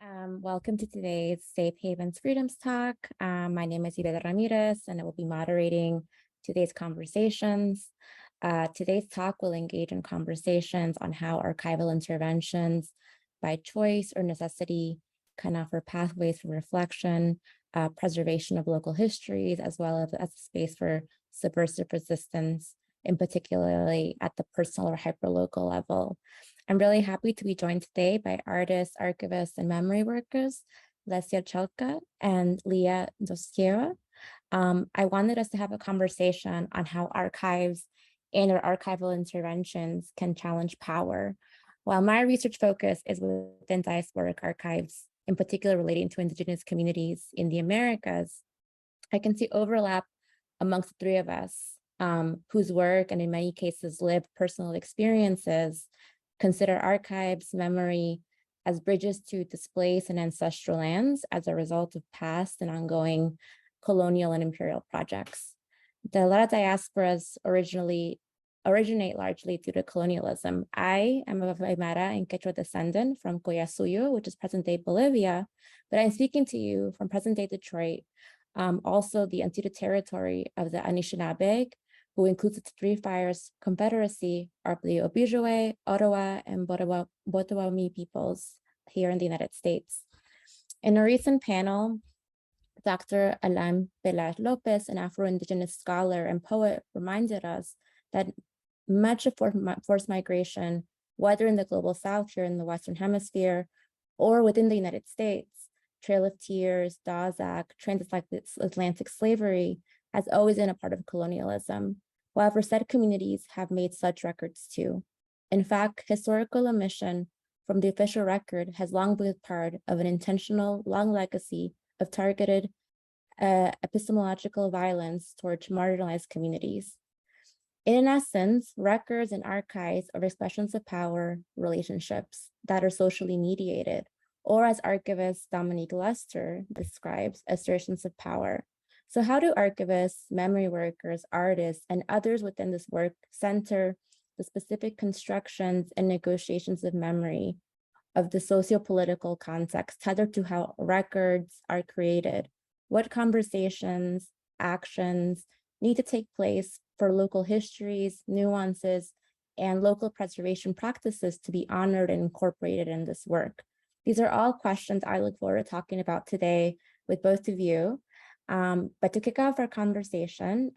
Welcome to today's Safe Havens Freedoms Talk. My name is Yvette Ramirez, and I will be moderating today's conversations. Today's talk will engage in conversations on how archival interventions by choice or necessity can offer pathways for reflection, preservation of local histories, as well as a space for subversive resistance, in particularly at the personal or hyperlocal level. I'm really happy to be joined today by artists, archivists, and memory workers, Lesia Pcholka and Lia Dostlieva. I wanted us to have a conversation on how archives and or archival interventions can challenge power. While my research focus is within diasporic archives, in particular relating to Indigenous communities in the Americas, I can see overlap amongst the three of us, whose work and in many cases lived personal experiences consider archives, memory as bridges to displaced and ancestral lands as a result of past and ongoing colonial and imperial projects. The Lara diasporas originate largely due to colonialism. I am of Aymara and Quechua descendant from Collasuyo, which is present-day Bolivia, but I'm speaking to you from present-day Detroit, also the unceded territory of the Anishinaabe, who includes the Three Fires Confederacy of the Ojibwe, Ottawa, and Potawatomi peoples here in the United States. In a recent panel, Dr. Alain Pelas Lopez, an Afro-Indigenous scholar and poet, reminded us that much of forced migration, whether in the global South here in the Western Hemisphere or within the United States, Trail of Tears, Dawes transatlantic slavery, has always been a part of colonialism. However, said communities have made such records too. In fact, historical omission from the official record has long been part of an intentional, long legacy of targeted epistemological violence towards marginalized communities. In essence, records and archives are expressions of power relationships that are socially mediated, or as archivist Dominique Lester describes, assertions of power. So how do archivists, memory workers, artists, and others within this work center the specific constructions and negotiations of memory of the socio-political context tethered to how records are created? What conversations, actions need to take place for local histories, nuances, and local preservation practices to be honored and incorporated in this work? These are all questions I look forward to talking about today with both of you. But to kick off our conversation,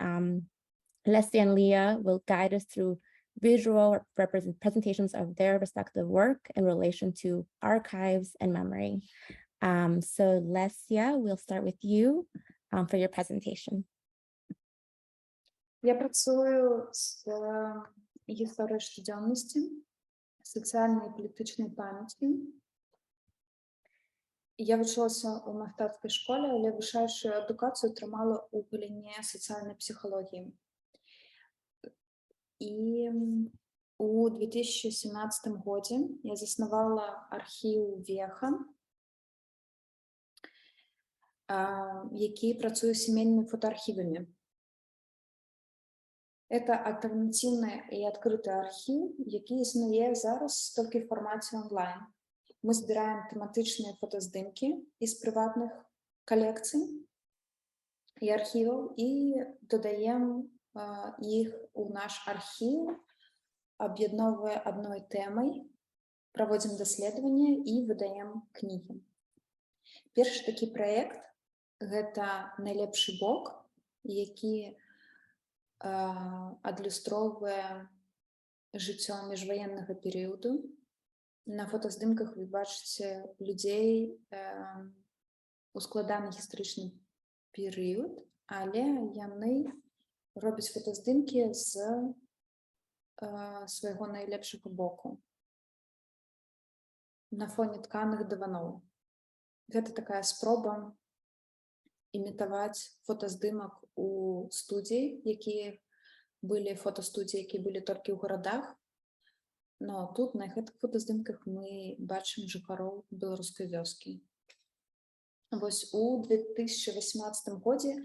Lesia and Lia will guide us through visual presentations of their respective work in relation to archives and memory. So Lesia, we'll start with you for your presentation. Я працюю з історією щоденності, соціальної і політичної пам'яті. Я вчилася у мистецькій школі, але вищу едукацію отримала у галині соціальної психології. І у 2017 році я заснувала архів Веха, який працює з сімейними фотоархівами. Це альтернативний і відкритий архів, який існує зараз тільки в форматі онлайн. Ми збираємо тематичні фотоздимки із приватних колекцій і архівів і додаємо їх у наш архів, об'єднуємо одною темою, проводимо дослідження і видаємо книги. Перший такий проєкт – це «Найлепший бок», який адлюстровує життя міжвоєнного періоду. На фотоздимках ви бачите людей у складаний історичний період, але вони роблять фотоздимки з свого найлепшого боку на фоні тканих диванов. Це така спроба імітувати фотоздимок у студії, які були фотостудії, які були тільки у городах. Но тут на гэтых фотоздымках мы бачым жыхароў беларускай вёскі. Вось у 2018 годзе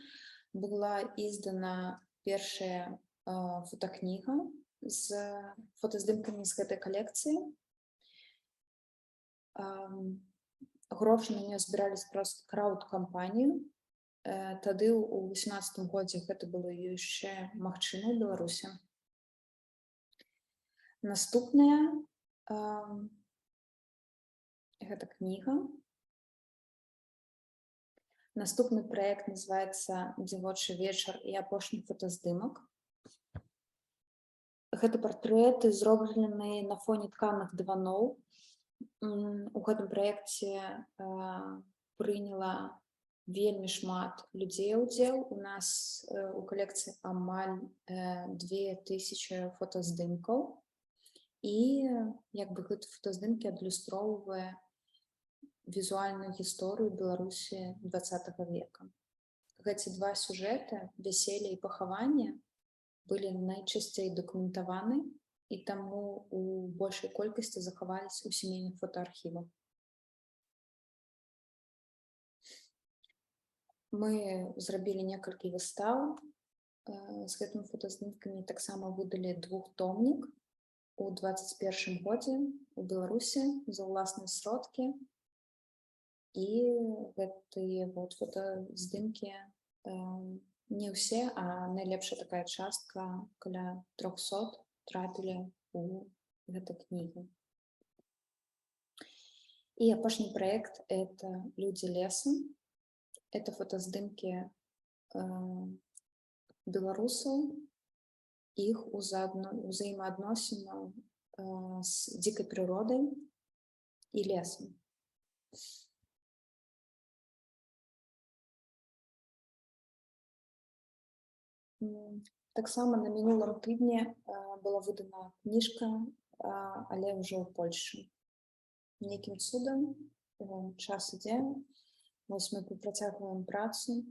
была издана першая фотокніга з фотаздымкамі з гэтай калекцыі. Грошы на нее збірались проста крауд-кампанію. Тады у 18 годзе гэта было яшчэ магчыма ў Беларусі. Наступная гэта кніга. Наступны праект называецца «Дзявочы вечар» і апошні фотаздымак. Гэта партрэты, зробленыя на фоне тканых дываноў. У гэтым праекце прыняла вельмі шмат людзей удзел. У нас у калекцыі амаль 2000 фотаздымкаў. І як бы гэты фотаздымкі адлюстроўвае візуальную гісторыю Беларусі 20 века. Гэты два сюжэты, вяселле і пахаванне, былі найчасцей дакументаваны, і таму у большай колькасці захаваліся ў сямейных фотоархівах. Мы зрабілі некалькі выстаў з гэтымі фотаздымкамі, таксама выдалі двухтомнік у 21 годзе у Беларусі за ўласныя сродкі. І гэтыя фотаздымкі не ўсе, а найлепшая такая частка, каля 300, трапілі у гэтай кнігі. І апошні праект — это «Людзі лесу». Это фотаздымкі беларусаў, іх узаемаадносінаў з дзікай прыродай і лесам. Таксама на мінулым тыдні была выдана кніжка, але ўжо ў Польшчы. Нейкім цудам час ідзе. Вось мы працягваем працу,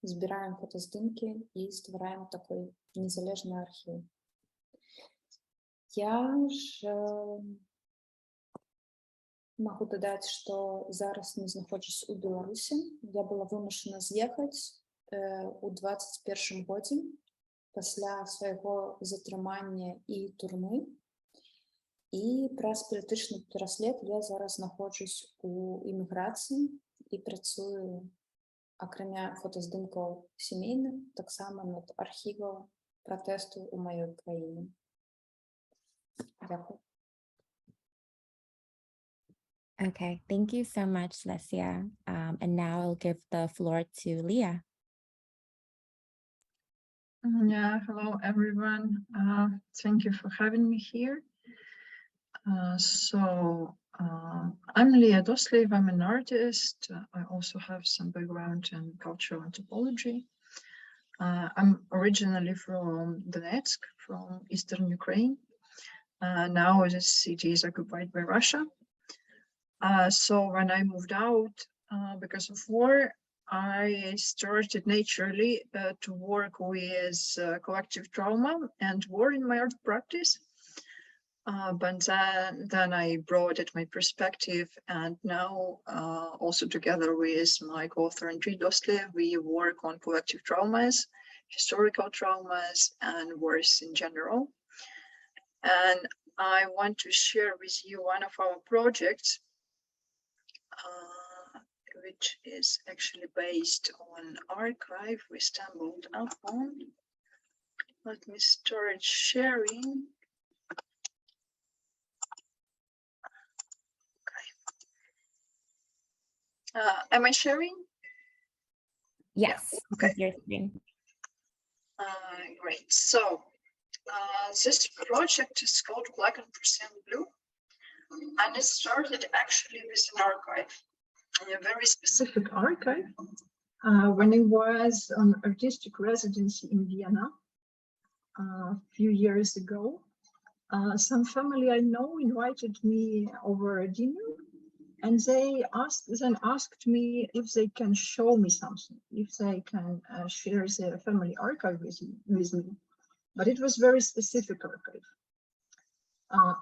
збіраем фотаздымкі і ствараем такой незалежны архіў. Я ж магу дадаць, што зараз не знаходжусь у Беларусі. Я была вымушана з'ехаць у 21 годзе пасля свайго затрымання і турмы. І праз палітычны пераслед я зараз знаходжусь у эміграцыі і працую, акрамя фотаздымкаў сямейных, таксама над архівам пратэсту ў маёй краіне. Дякую. Okay, thank you so much, Lesia. And now I'll give the floor to Lia. Yeah, hello everyone. Thank you for having me here. I'm Lia Dostlieva. I'm an artist. I also have some background in cultural anthropology. I'm originally from Donetsk, from eastern Ukraine. Now the city is occupied by Russia. So when I moved out because of war, I started naturally to work with collective trauma and war in my art practice. But then I broadened my perspective, and now also together with my co-author Lia Dostlieva, we work on collective traumas, historical traumas, and wars in general. And I want to share with you one of our projects, which is actually based on archive we stumbled upon. Let me start sharing. Am I sharing? Yes. Yeah. Okay. Your screen. Great. So this project is called Black and Percent Blue, and it started actually with an archive, a very specific archive. When I was on artistic residency in Vienna a few years ago, some family I know invited me over a dinner. And they asked me if they can show me something, if they can share their family archive with me. But it was very specific archive.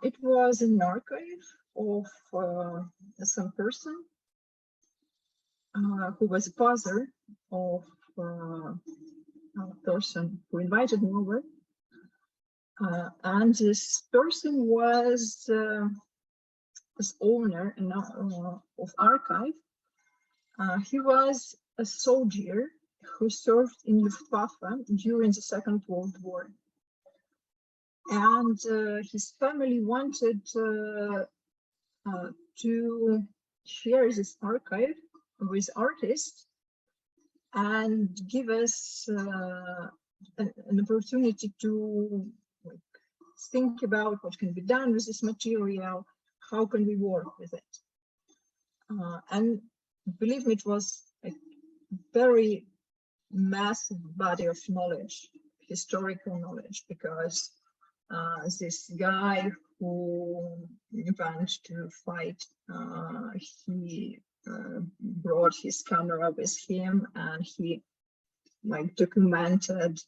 It was an archive of some person who was a father of a person who invited me over. And this person was as owner of archive. He was a soldier who served in Luftwaffe during the Second World War. And his family wanted to share this archive with artists and give us an opportunity to think about what can be done with this material, how can we work with it. And believe me, it was a very massive body of knowledge, historical knowledge, because this guy who went to fight, he brought his camera with him, and he documented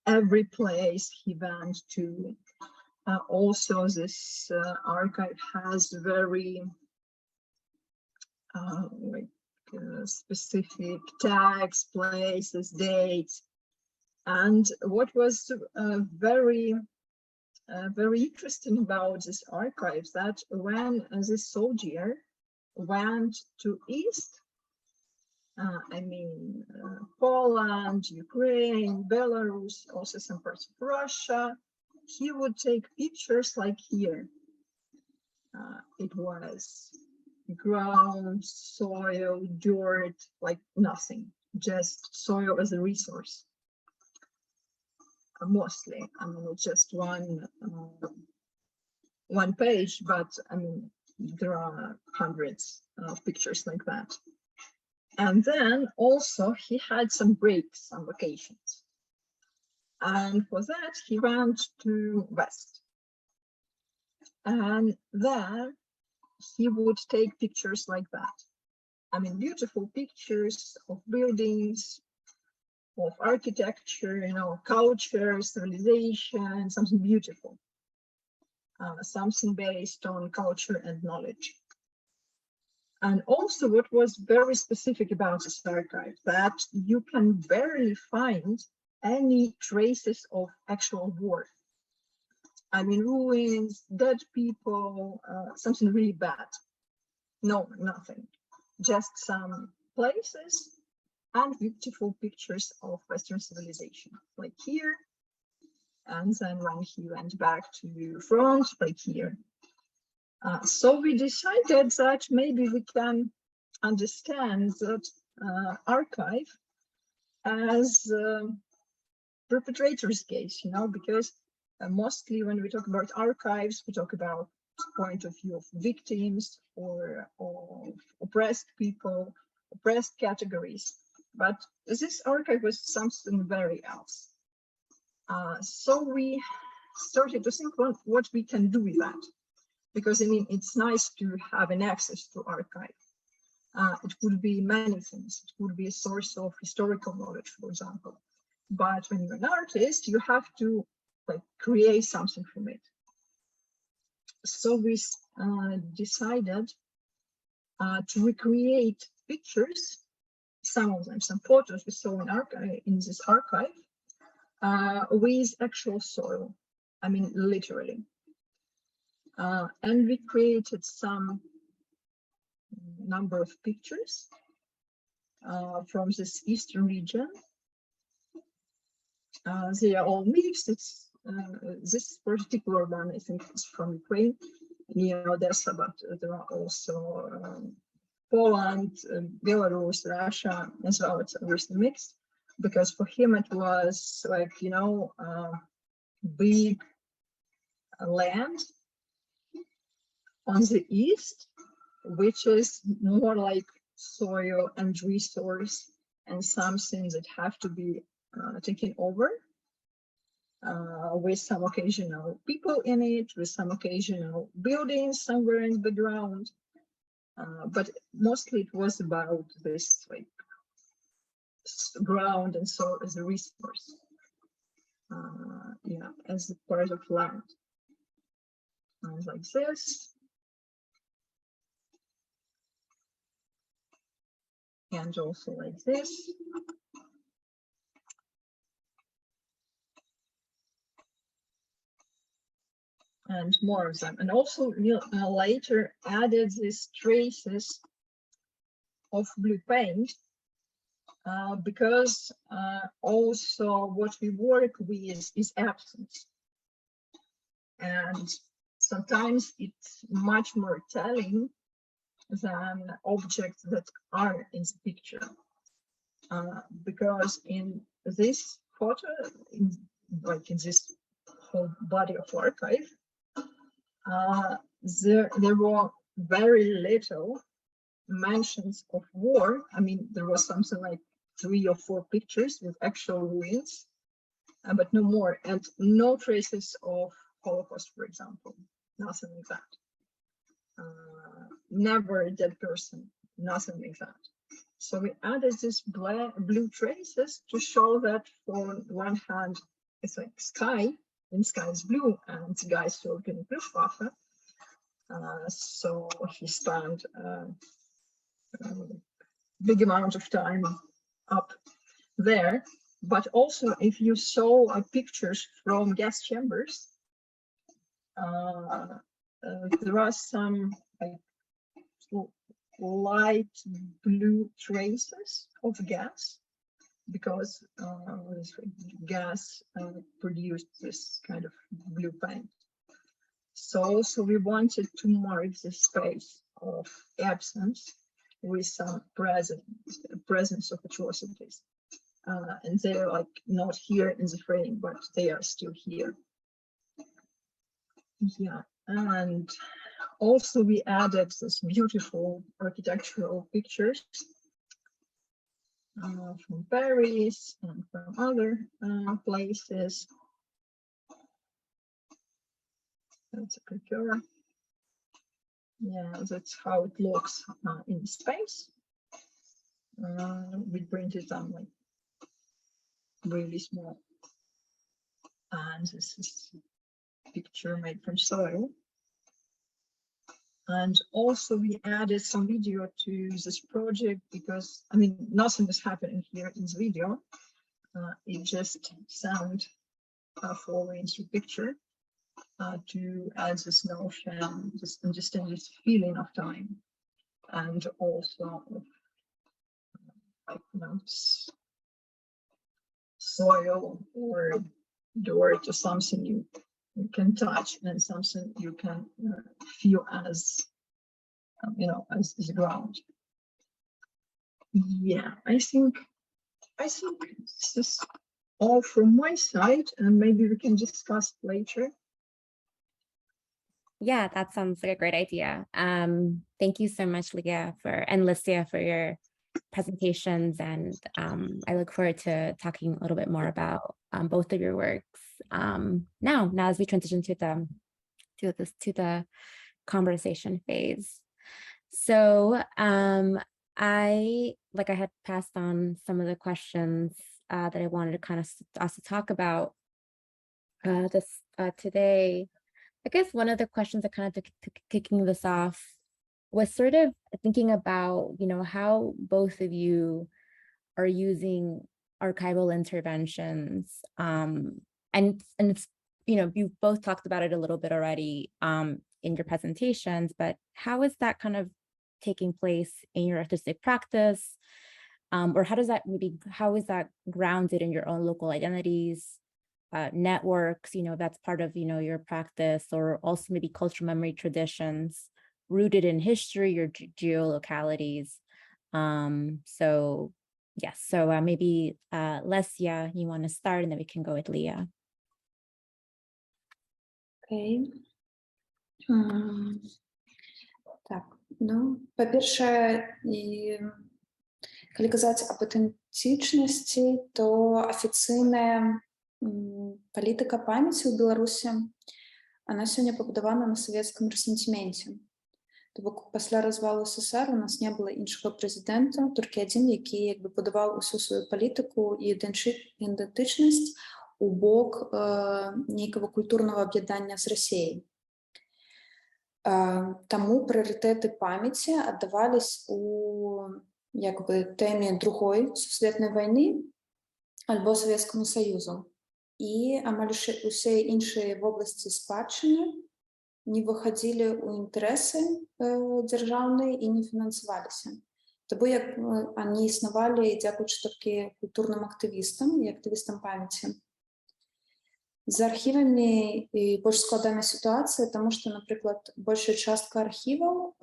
every place he went to. Also, this archive has very specific tags, places, dates. And what was very interesting about this archive, that when this soldier went to East, Poland, Ukraine, Belarus, also some parts of Russia, he would take pictures like here. It was ground, soil, dirt, like nothing, just soil as a resource. Mostly, it's just one page, but there are hundreds of pictures like that. And then also he had some breaks, some vacations, and for that he went to West, and there he would take pictures like that. Beautiful pictures of buildings, of architecture, culture, civilization, something beautiful, something based on culture and knowledge. And also what was very specific about this archive, that you can barely find any traces of actual war. Ruins, dead people, something really bad. No, nothing. Just some places and beautiful pictures of Western civilization, like here. And then when he went back to the front, like here. So we decided that maybe we can understand that archive as perpetrator's case, because mostly when we talk about archives, we talk about the point of view of victims or of oppressed people, oppressed categories. But this archive was something very else. So we started to think what we can do with that. Because it's nice to have an access to archive. It could be many things. It could be a source of historical knowledge, for example. But when you're an artist, you have to create something from it. So we decided to recreate pictures, some of them, some photos we saw in this archive, with actual soil. Literally. And we created some number of pictures from this eastern region. They are all mixed. It's this particular one, I think, is from Ukraine, near Odessa, but there are also Poland, Belarus, Russia, as well. It's obviously mixed, because for him it was big land on the east, which is more like soil and resource and something that have to be taken over, with some occasional people in it, with some occasional buildings somewhere in the background. But mostly it was about this ground and soil as a resource, as a part of land. And like this. And also like this. and more of them. And also we later added these traces of blue paint because also what we work with is absence. And sometimes it's much more telling than objects that are in the picture. Because in this photo, like in this whole body of archive, there were very little mentions of war. I mean, there was something like 3 or 4 pictures with actual ruins, but no more, and no traces of Holocaust, for example, nothing like that. Never a dead person, nothing like that. So we added these blue traces to show that on one hand, it's like sky, and sky is blue, and the guy is working in Luftwaffe. So he spent a big amount of time up there. But also, if you saw pictures from gas chambers, there are some like light blue traces of gas, because gas produced this kind of blue paint. So also we wanted to mark the space of absence with some presence of atrocities. And they're like not here in the frame, but they are still here. Yeah, and also we added this beautiful architectural pictures from Paris and from other places. That's a curator. Yeah, that's how it looks in space. We printed them like really small. And this is a picture made from soil. And also we added some video to this project because, I mean, nothing is happening here in the video. It just sound following through picture to add this notion, just understand this feeling of time, and also like, you know, soil or dirt or something you can touch and something you can feel as you know, as the ground. Yeah, I think this is all from my side, and maybe we can discuss later. Yeah, that sounds like a great idea. Thank you so much, Lia, and Lesia for your presentations, and I look forward to talking a little bit more about both of your works now as we transition to the conversation phase. So I had passed on some of the questions that I wanted to kind of also talk about this today. I guess one of the questions that kind of kicking this off was sort of thinking about, you know, how both of you are using archival interventions. And you know, you both talked about it a little bit already in your presentations, but how is that kind of taking place in your artistic practice? Or how is that grounded in your own local identities? Networks, you know, that's part of, you know, your practice, or also maybe cultural memory traditions rooted in history or geolocalities. So yes, so maybe Lesia, you want to start, and then we can go with Lia. Окей. Так, ну, по-перше, калі казаць аб аўтэнтычнасці, то афіцыйная палітыка памяці ў Беларусі, она сёння пабудавана на савецкім рэсентыменце. То бок пасля развалу СССР у нас не было іншага прэзідэнта, толькі адзін, які як бы будаваў усю сваю палітыку і ідэнтычнасць у бок нейкага культурнага аб'яднання з Расіяй. Таму прыярытэты памяці аддавались у як бы тэме другой сусветнай вайны альбо Савецкаму Саюзу. І амаль усе іншыя вобласці спадчыны не выходили у інтарэсы дзяржаўныя і не фінансаваліся. Таму як они існавалі дзякуючы толькі культурным актывістам і актывістам памяці. З архівамі і больш складаная сітуацыя, таму што, напрыклад, большая частка архіваў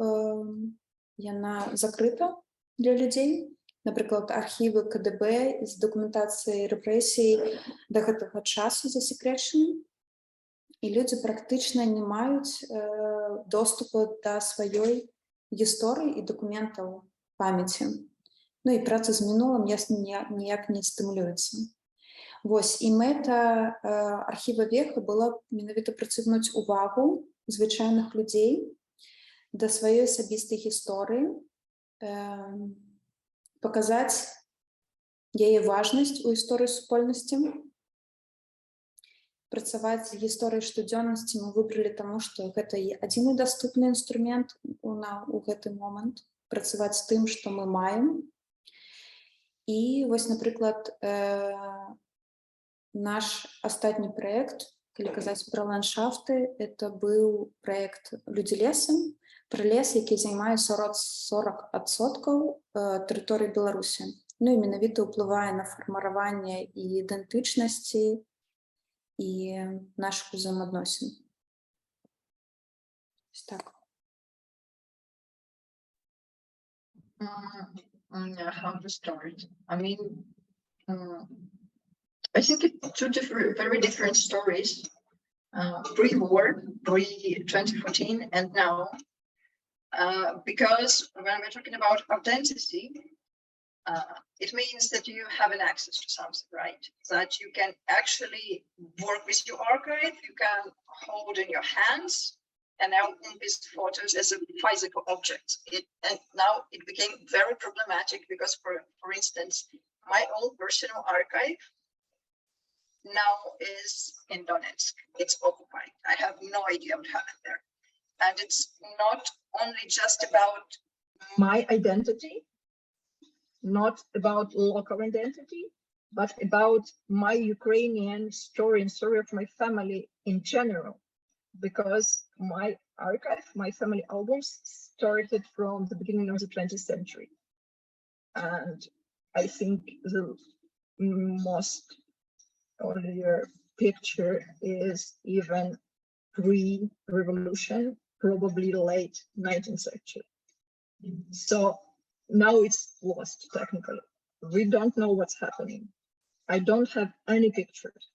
яна закрыта для людзей. Напрыклад, архівы КДБ з дакументацыяй рэпрэсій да гэтага часу засекрэчаны. І людзі практычна не маюць доступу да сваёй гісторыі і дакументаў памяці. Ну і праца з мінулым, ясна, ніяк не стымулюецца. Вось, і мэта архіва веха была менавіта прыцягнуць увагу звычайных людзей да сваёй асабістай гісторыі, паказаць яе важнасць у гісторыі супольнасці. Працаваць з гісторыяй штодзённасці мы выбралі таму, што гэта адзіны даступны інструмент у гэты момант, працаваць з тым, што мы маем. І вось, напрыклад, наш астатні праект, калі казаць пра ландшафты, это быў праект «Людзі лесам», пра лес, які займае 40% тэрыторыі Беларусі. Ну і менавіта ўплывае на фарміраванне і ідэнтычнасці, і наших взаємоотносин. Так. How to start? I mean, I think it's two very different stories. Pre-war, pre-2014, and now. Because when we're talking about authenticity, it means that you have an access to something, right? That you can actually work with your archive, you can hold in your hands, and now these photos as a physical object. And now it became very problematic because, for instance, my own personal archive now is in Donetsk. It's occupied. I have no idea what happened there. And it's not only just about my identity, not about local identity, but about my Ukrainian story and story of my family in general. Because my archive, my family albums started from the beginning of the 20th century. And I think the most earlier picture is even pre-revolution, probably late 19th century. So now it's lost technically. We don't know what's happening. I don't have any pictures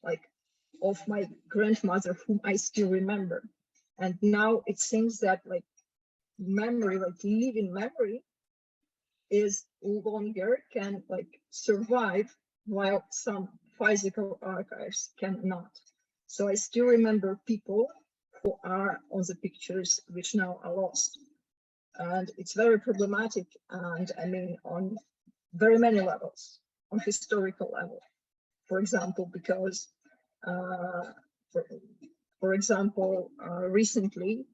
like of my grandmother whom I still remember. And now it seems that like memory, like living memory is longer, can like survive while some physical archives cannot. So I still remember people who are on the pictures which now are lost. And it's very problematic, and I mean on very many levels, on historical level. For example, because recently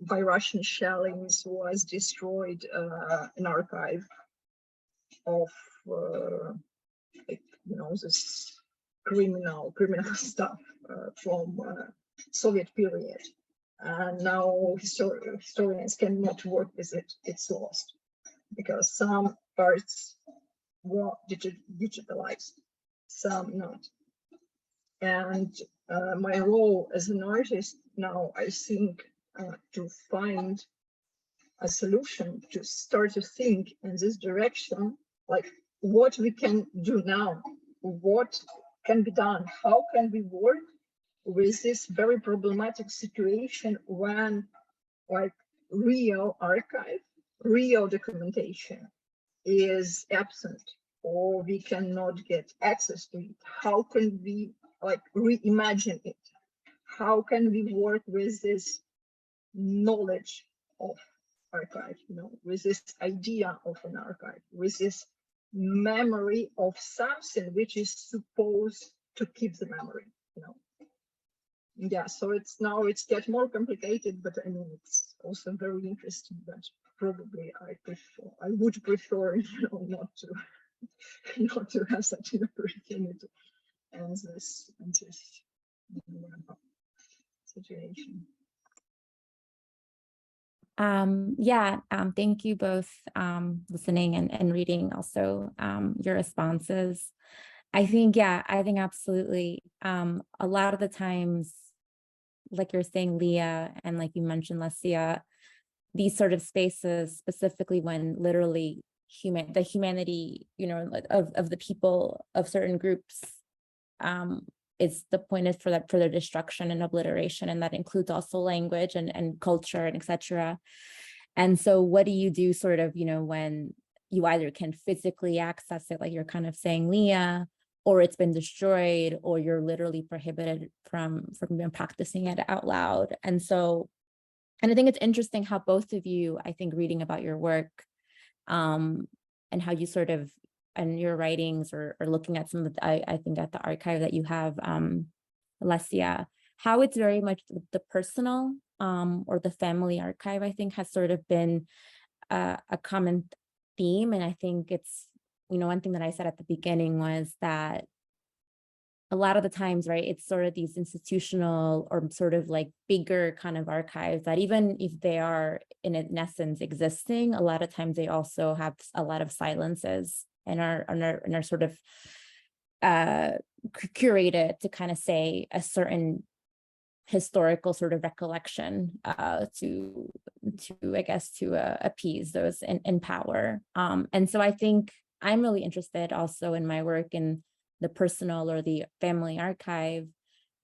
by Russian shellings was destroyed an archive of this criminal stuff from Soviet period. And now historians cannot work with it. It's lost because some parts were digitalized, some not. And my role as an artist now, I think, to find a solution, to start to think in this direction, like what we can do now, what can be done, how can we work with this very problematic situation when like real archive, real documentation is absent, or we cannot get access to it. How can we like reimagine it? How can we work with this knowledge of archive, with this idea of an archive, with this memory of something which is supposed to keep the memory, Yeah, so it's get more complicated, but I mean it's also very interesting. But probably I would prefer, not to have such an opportunity as this. situation. Thank you both listening and reading also your responses. I think absolutely. A lot of the times, like you're saying, Lia, and like you mentioned, Lesia, these sort of spaces, specifically when literally the humanity, of the people of certain groups, is the point is for their destruction and obliteration, and that includes also language and culture and etc. And so what do you do sort of, when you either can physically access it, like you're kind of saying, Lia, or it's been destroyed, or you're literally prohibited from practicing it out loud. And I think it's interesting how both of you, I think, reading about your work, and how you sort of, and your writings or looking at some of the, I think at the archive that you have, Lesia, how it's very much the personal or the family archive, I think, has sort of been a common theme. And I think it's, one thing that I said at the beginning was that a lot of the times, right, it's sort of these institutional or sort of like bigger kind of archives that even if they are in essence existing, a lot of times they also have a lot of silences and are sort of curated to kind of say a certain historical sort of recollection to I guess to appease those in power. And so I think I'm really interested also in my work in the personal or the family archive,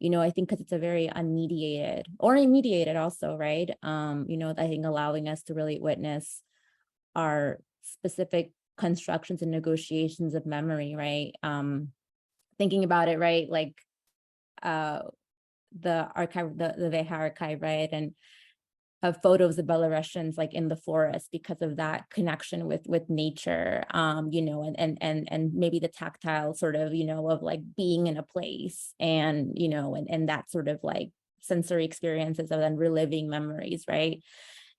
I think because it's a very unmediated or mediated also, right? I think allowing us to really witness our specific constructions and negotiations of memory, right? Thinking about it, right? Like the archive, the Veha archive, right? And of photos of Belarusians like in the forest because of that connection with nature, and maybe the tactile sort of, of like being in a place and, and that sort of like sensory experiences of then reliving memories, right?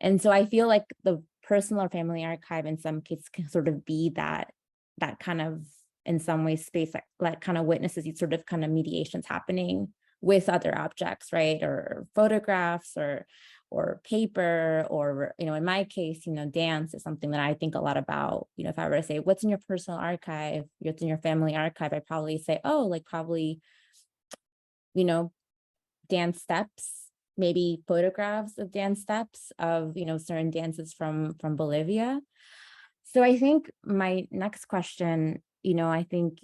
And so I feel like the personal or family archive in some cases can sort of be that kind of, in some ways, space that kind of witnesses these sort of kind of mediations happening with other objects, right? Or photographs or paper, or, in my case, dance is something that I think a lot about. If I were to say, what's in your personal archive, what's in your family archive, I'd probably say, oh, like probably, dance steps, maybe photographs of dance steps of, certain dances from Bolivia. So I think my next question, I think,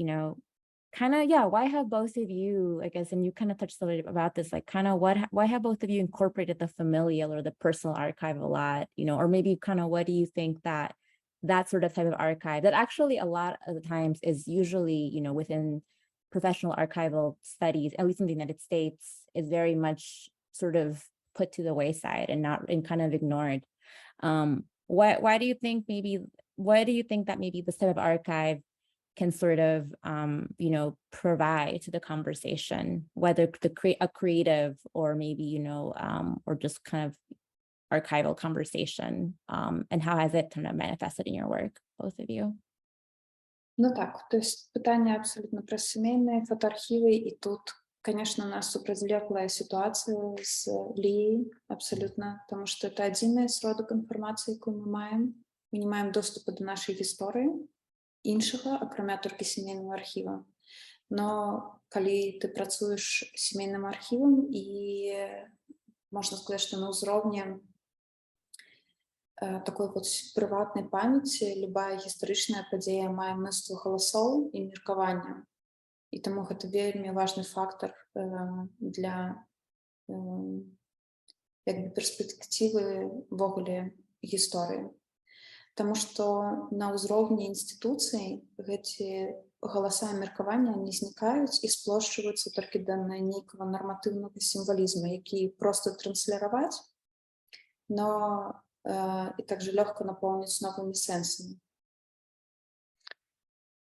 kind of, why have both of you, I guess, and you kind of touched a little bit about this, like kind of why have both of you incorporated the familial or the personal archive a lot, or maybe kind of what do you think that sort of type of archive that actually a lot of the times is usually, within professional archival studies, at least in the United States, is very much sort of put to the wayside and kind of ignored. Why do you think that maybe this type of archive can sort of, provide to the conversation, whether a creative or maybe, or just kind of archival conversation, and how has it kind of manifested in your work, both of you? Ну так, то есть питання абсолютно про сімейні фотоархіви, і тут, конечно, у нас супрозлеклая ситуація з Лією, абсолютно, тому що це один сродок інформації, яку ми не маємо доступу до нашої історії, іншого, акрамя тільки сімейного архіву. Но коли ти працюєш сімейним архівом, і можна сказати, що на узровні такой вот прыватнай памяці любая гістарычная падзея мае мноства галасоў і меркавання. І таму гэта вельмі важны фактар для перспектывы ўвогуле гісторыі. Таму што на ўзроўні інстытуцый гэты галаса і меркавання не знікаюць і сплошчваюцца толькі да нейкага нарматыўнага сімвалізму, які проста трансліраваць, но і также легко наполнить новыми сенсами.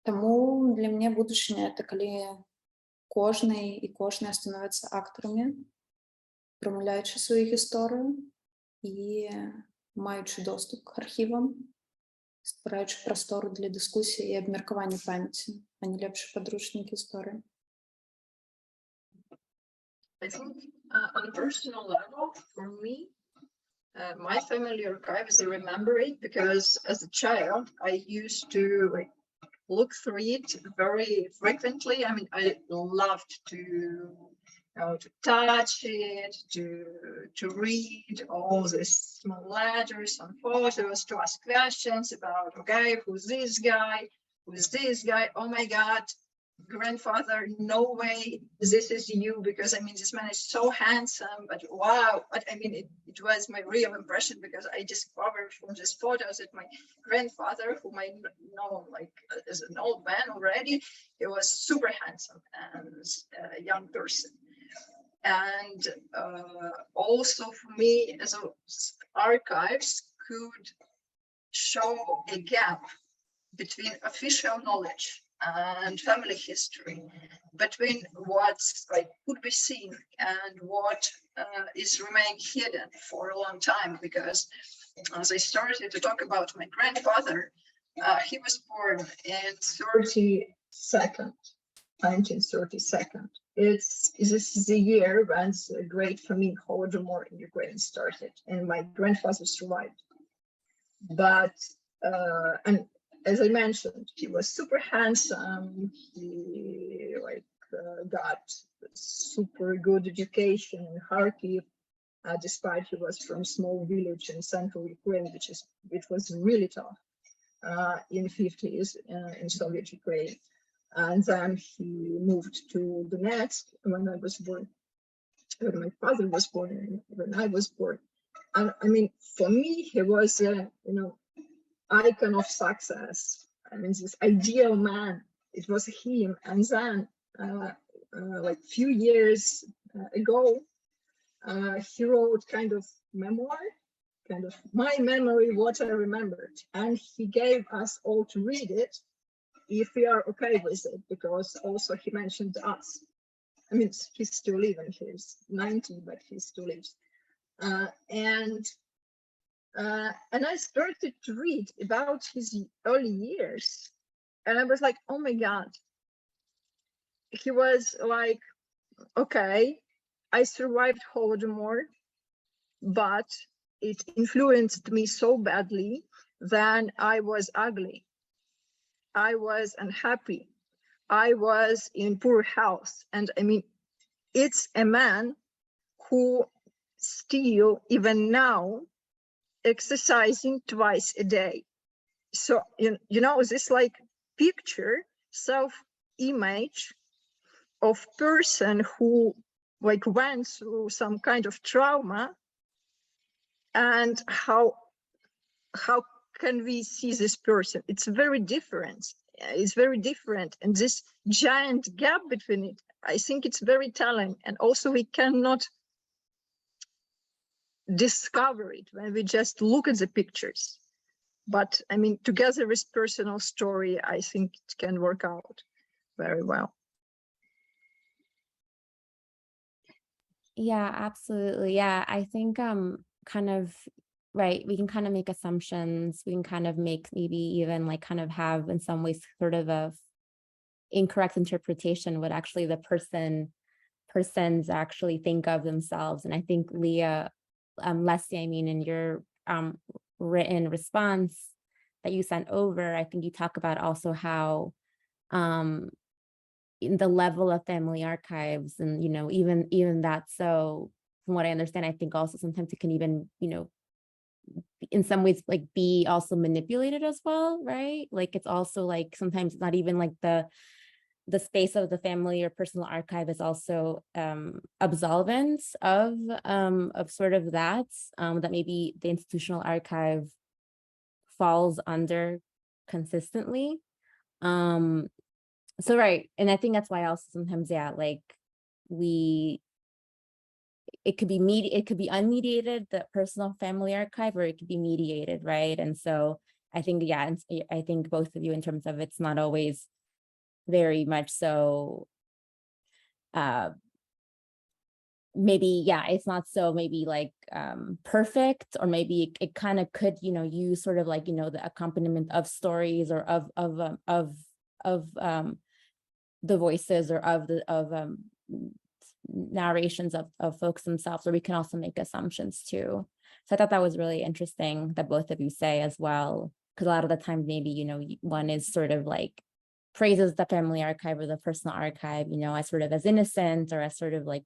Тому для меня будущее это коли кожный и кожная становятся акторами, промовляючи свою історію і маючи доступ к архівам, створюючи простору для дискусії і обміркування пам'яті, а не лепші подручники історії. I think On a personal level, for me, my family archives, I remember it because as a child, I used to like look through it very frequently. I mean, I loved to to touch it, to read all these small letters and photos, to ask questions about, okay, who's this guy? Who's this guy? Oh my God, grandfather, no way this is you, because I mean, this man is so handsome, but wow. But I mean, it was my real impression because I discovered from these photos that my grandfather, whom I know like as an old man already, he was super handsome and a young person. And also for me, as archives could show a gap between official knowledge and family history, between what's like could be seen and what is remaining hidden for a long time. Because as I started to talk about my grandfather, he was born in 1932. This is the year when the great famine Holodomor in Ukraine started, and my grandfather survived. But and as I mentioned, he was super handsome. He got super good education in Kharkiv, despite he was from a small village in central Ukraine, which was really tough in the 50s in Soviet Ukraine. And then he moved to Donetsk when I was born, when my father was born, and when I was born. And I mean, for me, he was a icon of success. I mean, this ideal man. It was him. And then, like few years ago, he wrote kind of memoir, kind of my memory, what I remembered, and he gave us all to read it, if we are okay with it, because also he mentioned us. I mean, he's still living. He's 90, but he still lives. And I started to read about his early years, and I was like, oh my God. He was like, okay, I survived Holodomor, but it influenced me so badly that I was ugly. I was unhappy. I was in poor health. And I mean, it's a man who still, even now, exercising twice a day. So, you know, this like picture, self-image of person who like went through some kind of trauma, and how can we see this person? It's very different. It's very different. And this giant gap between it, I think it's very telling. And also we cannot discover it when we just look at the pictures. But I mean, together with personal story, I think it can work out very well. Yeah, absolutely. Yeah, I think kind of right, we can kind of make assumptions. We can kind of make maybe even like kind of have in some ways sort of a incorrect interpretation what actually the persons actually think of themselves. And I think Lesia, I mean, in your written response that you sent over, I think you talk about also how in the level of family archives, and you know, even that, so from what I understand, I think also sometimes it can even, you know, in some ways like be also manipulated as well, right? Like it's also like sometimes it's not even like the space of the family or personal archive is also absolvent of sort of that that maybe the institutional archive falls under consistently. So right, and I think that's why also sometimes, yeah, like it could be unmediated, the personal family archive, or it could be mediated, right? And so I think, yeah, I think both of you in terms of it's not always very much so maybe, yeah, it's not so maybe like perfect, or maybe it kind of could, you know, use sort of like, you know, the accompaniment of stories or of the voices or of narrations of folks themselves, or we can also make assumptions too. So I thought that was really interesting that both of you say as well, because a lot of the time maybe, you know, one is sort of like praises the family archive or the personal archive, you know, as sort of as innocent or as sort of like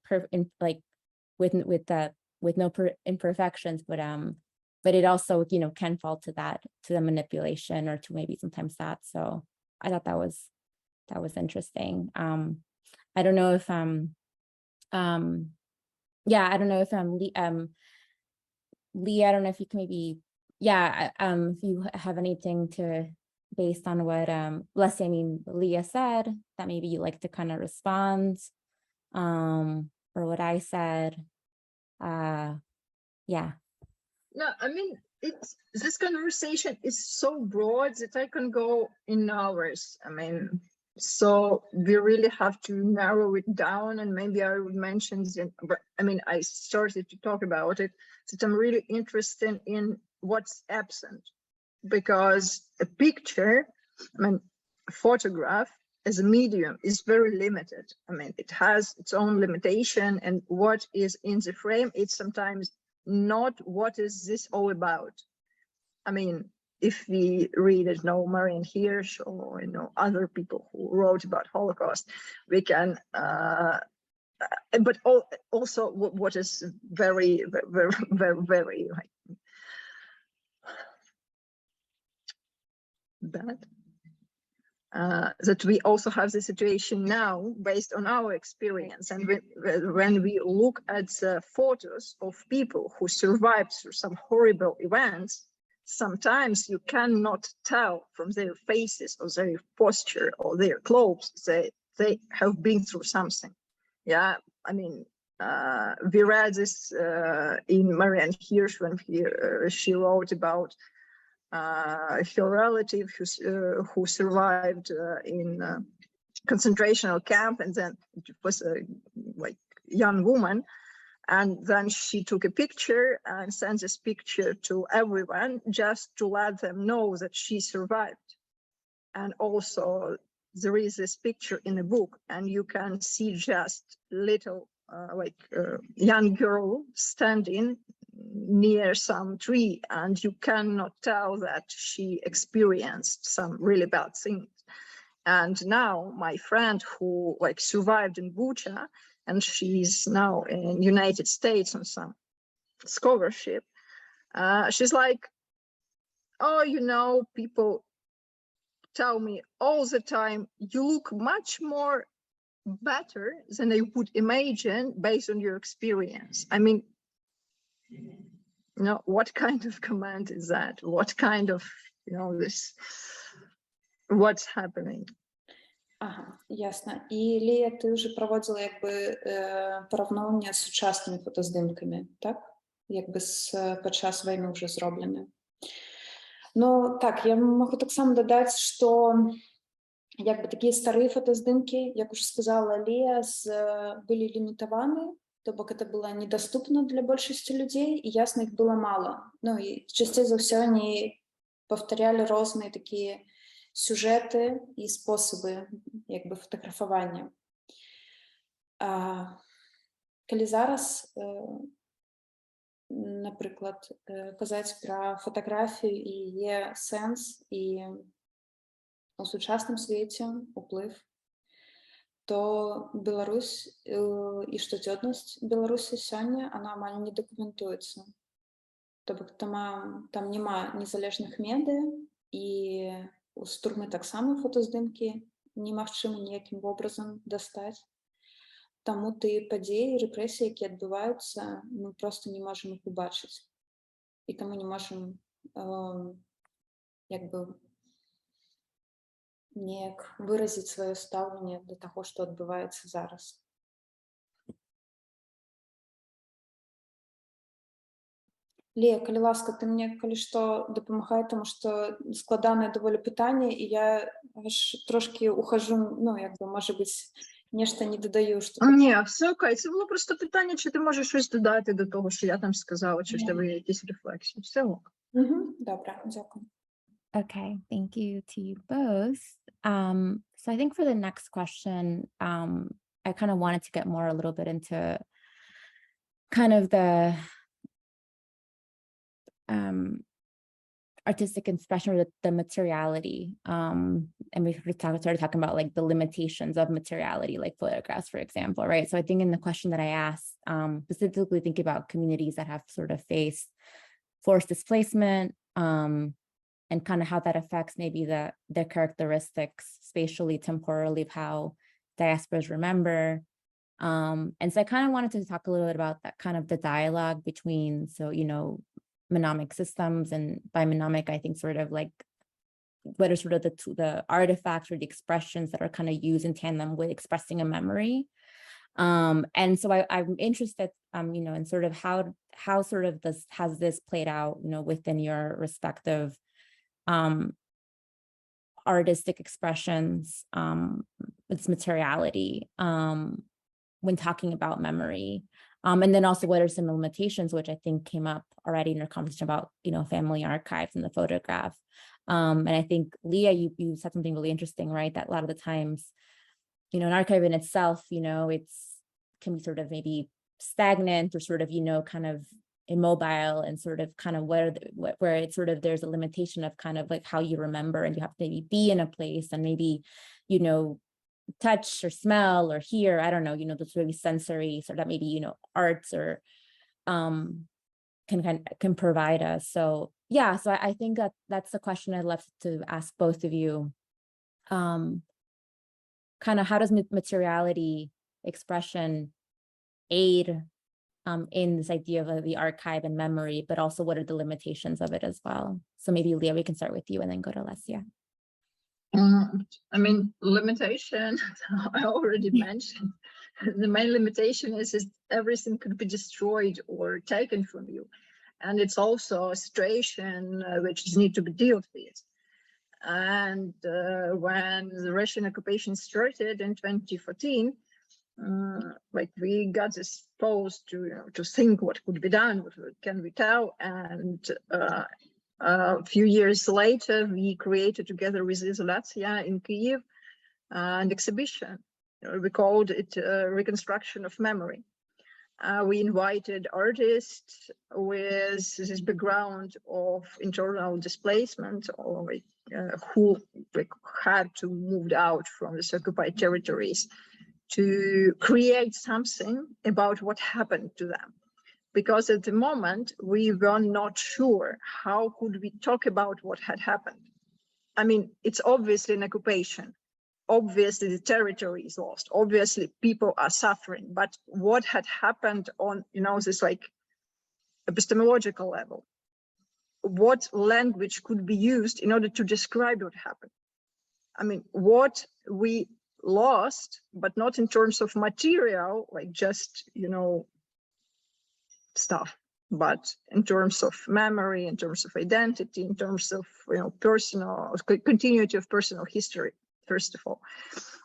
with no imperfections, but it also, you know, can fall to that, to the manipulation, or to maybe sometimes that. So I thought that was interesting. I don't know if yeah, I don't know if Lia, I don't know if you can maybe, yeah, if you have anything to, based on what Lia said, that maybe you like to kind of respond, or what I said. Yeah. No, I mean, this conversation is so broad that I can go in hours. I mean, so we really have to narrow it down, and maybe I would mention that, but I mean, I started to talk about it, that I'm really interested in what's absent, because a picture, I mean, a photograph as a medium is very limited. I mean, it has its own limitation, and what is in the frame, it's sometimes not what is this all about. I mean, if we read, you know, Marian Hirsch or, you know, other people who wrote about Holocaust, we can, but also what is very, very, very, very like bad, that we also have the situation now based on our experience. And when we look at the photos of people who survived through some horrible events, sometimes you cannot tell from their faces or their posture or their clothes that they have been through something. Yeah, I mean, we read this in Marianne Hirsch when she wrote about her relative who survived in concentration camp, and then it was a like young woman, and then she took a picture and sent this picture to everyone just to let them know that she survived. And also there is this picture in the book, and you can see just little young girl standing near some tree, and you cannot tell that she experienced some really bad things. And now my friend who like survived in Bucha, and she's now in United States on some scholarship, she's like, oh, you know, people tell me all the time, you look much more better than I would imagine based on your experience. I mean, you know, what kind of comment is that? What kind of, you know, this, what's happening? Ага, ясно. І Лія, ти вже проводила якби порівняння з сучасними фотоздимками, так? Якби під час війни вже зроблені. Ну, так, я могу так само додати, що якби такі старі фотоздимки, як уже сказала Лія, были лимитованы, то бок это было недоступно для большинства людей, и ясно, их было мало. Ну, и частей за все они повторяли разные такие сюжеты и способы якби фотографування. Калі зараз, наприклад, казаць пра фатаграфію і яе сэнс і у сучасным свеце уплыв, то Беларусь і штодзённасць Беларусі сёння она амаль не дакументуецца. То бок там няма незалежных медыа, і з турмы таксама фотаздымкі немагчыма ніякім вобразам дастаць. Таму тыя падзеі, рэпрэсіі, якія адбываюцца, мы проста не можам іх убачыць. І таму не можам якби неяк выразіць сваё стаўленне да таго, што адбываецца зараз. Лія, калі ласка, ты мне, калі што, дапамагай, тому што складанае даволі пытанне, і я аж трошки ухожу, ну, якби, може бbyć, нешта не додаю. Ні, все окей, це було просто питання, чи ти можеш щось додати до того, що я там сказала, чи в тебе є якісь рефлексії. Все ок. Добре, дякую. Okay, thank you to you both. So I think for the next question, I kind of wanted to get more a little bit into kind of the artistic expression or the materiality. And we started talking about like the limitations of materiality, like photographs, for example, right? So I think in the question that I asked, specifically thinking about communities that have sort of faced forced displacement, and kind of how that affects maybe their characteristics spatially, temporally, of how diasporas remember. And so I kind of wanted to talk a little bit about that kind of the dialogue between, so, you know, mnemonic systems, and by mnemonic, I think sort of like what are sort of the artifacts or the expressions that are kind of used in tandem with expressing a memory. And so I'm interested, you know, in sort of how sort of has this played out, you know, within your respective artistic expressions, its materiality, when talking about memory. And then also what are some limitations, which I think came up already in your conversation about, you know, family archives and the photograph. And I think, Lia, you said something really interesting, right? That a lot of the times, you know, an archive in itself, you know, can be sort of maybe stagnant or sort of, you know, kind of immobile, and sort of kind of where it's sort of, there's a limitation of kind of like how you remember, and you have to maybe be in a place and maybe, you know, touch or smell or hear, I don't know, you know, those really sensory, so that maybe, you know, arts or can provide us. So yeah, so I think that's the question I'd love to ask both of you. Kind of how does materiality expression aid in this idea of the archive and memory, but also what are the limitations of it as well? So maybe Lia, we can start with you and then go to Lesia. I mean, limitation, I already mentioned. The main limitation is everything could be destroyed or taken from you. And it's also a situation which need to be dealt with. And when the Russian occupation started in 2014, like we got exposed to, you know, to think what could be done, what can we tell, and a few years later, we created together with Lesia in Kyiv an exhibition. We called it Reconstruction of Memory. We invited artists with this background of internal displacement, or who had to move out from these occupied territories, to create something about what happened to them. Because at the moment, we were not sure how could we talk about what had happened. I mean, it's obviously an occupation. Obviously, the territory is lost. Obviously, people are suffering. But what had happened on, you know, this like epistemological level? What language could be used in order to describe what happened? I mean, what we lost, but not in terms of material, like just, you know, stuff, but in terms of memory, in terms of identity, in terms of, you know, personal continuity of personal history, first of all.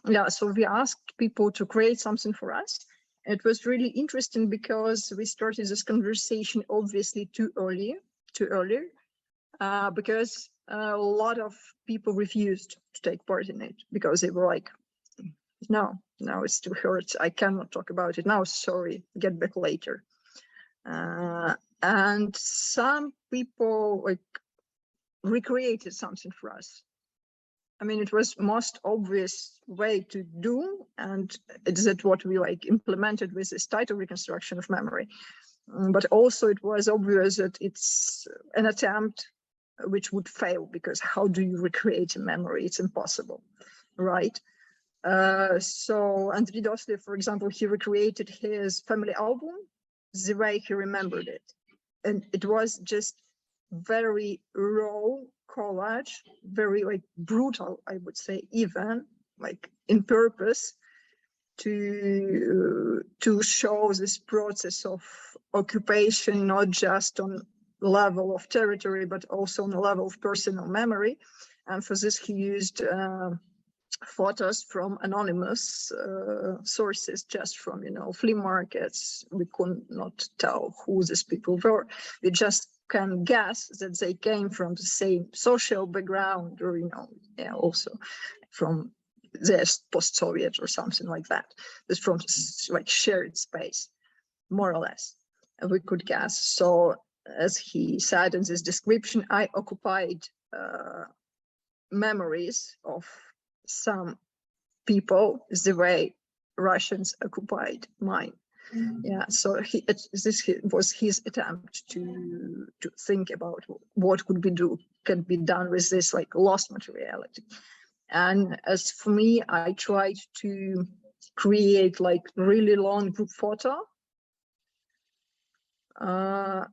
Yeah, so we asked people to create something for us. It was really interesting because we started this conversation obviously too early, because a lot of people refused to take part in it because they were like, no, it's too hurt, I cannot talk about it now, sorry, get back later. And some people like recreated something for us. I mean, it was most obvious way to do, and it's that what we like implemented with this title, Reconstruction of Memory. But also it was obvious that it's an attempt which would fail, because how do you recreate a memory? It's impossible, right? So Andrei Dostlieva, for example, he recreated his family album the way he remembered it. And it was just very raw collage, very like brutal, I would say, even like in purpose to show this process of occupation, not just on the level of territory, but also on the level of personal memory. And for this, he used photos from anonymous sources, just from, you know, flea markets. We could not tell who these people were. We just can guess that they came from the same social background, or, you know, yeah, also from they're post-Soviet or something like that. It's from like shared space, more or less, we could guess. So as he said in this description, I occupied memories of some people the way Russians occupied mine. Yeah, so this was his attempt to think about what can be done with this like lost materiality. And as for me, I tried to create like really long group photo. I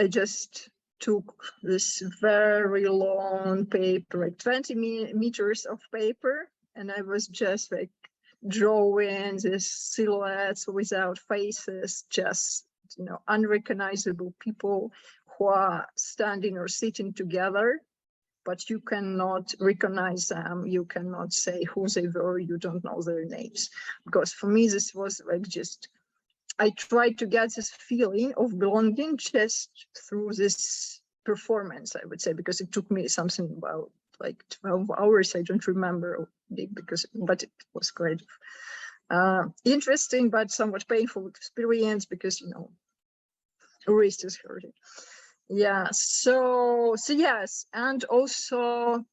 just took this very long paper, like 20 meters of paper, and I was just like drawing these silhouettes without faces, just, you know, unrecognizable people who are standing or sitting together, but you cannot recognize them. You cannot say who they were. You don't know their names. Because for me, this was like just, I tried to get this feeling of belonging just through this performance, I would say, because it took me something about like 12 hours. I don't remember but it was great. Interesting, but somewhat painful experience because, you know, wrist is hurting. Yeah, so yes, and also